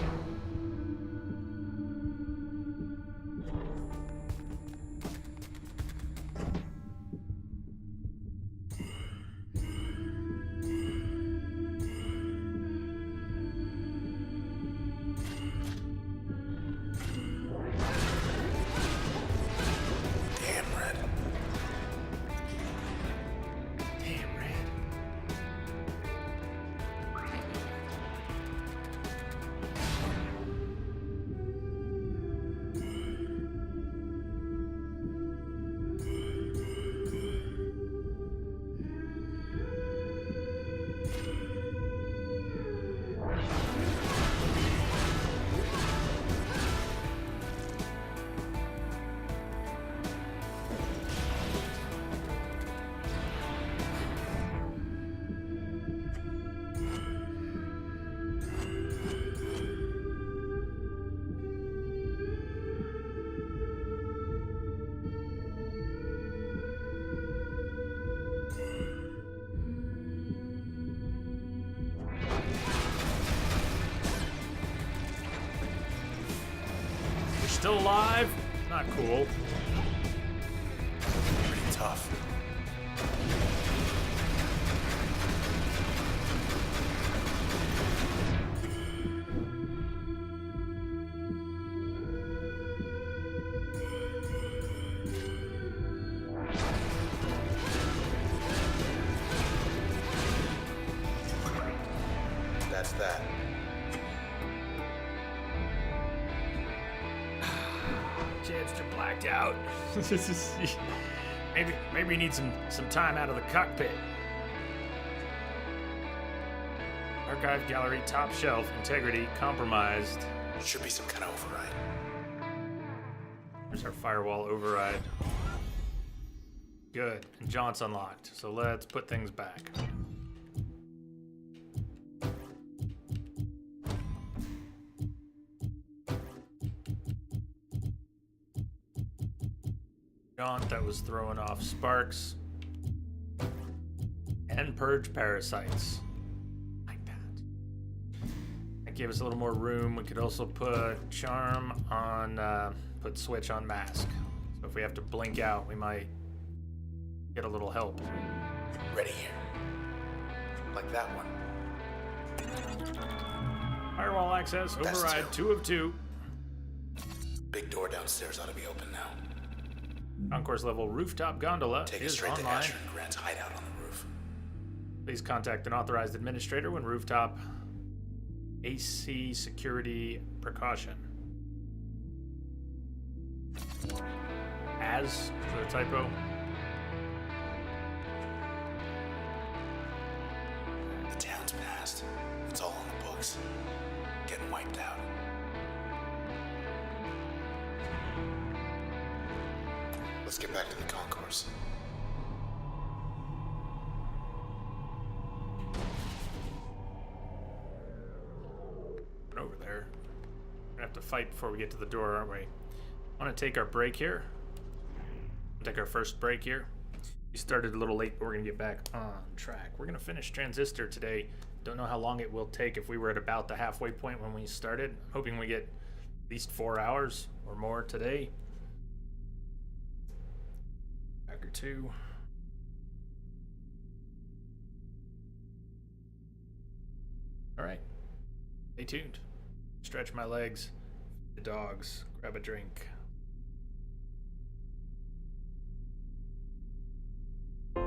still alive? Not cool. Pretty tough. That's that. Chance, you're blacked out. maybe you need some time out of the cockpit. Archive gallery top shelf, integrity compromised. Should be some kind of override. There's our firewall override. Good, and Jaunt's unlocked, so let's put things back. Jaunt that was throwing off sparks. And purge parasites. Like that. That gave us a little more room. We could also put charm on, put switch on mask. So if we have to blink out, we might get a little help. Ready here. Like that one. Firewall access, That's override, two. 2 of 2. Big door downstairs ought to be open now. Concourse level rooftop gondola Take it is straight to online. Asher and Grant's hideout on the roof. Please contact an authorized administrator when rooftop AC security precaution. As, is that a typo? The town's passed. It's all on the books. Getting wiped out. Let's get back to the concourse. Over there. We're gonna have to fight before we get to the door, aren't we? I want to take our break here. Take our first break here. We started a little late, but we're gonna get back on track. We're gonna finish Transistor today. Don't know how long it will take. If we were at about the halfway point when we started, I'm hoping we get at least 4 hours or more today. Back or two. All right. Stay tuned. Stretch my legs. The dogs. Grab a drink.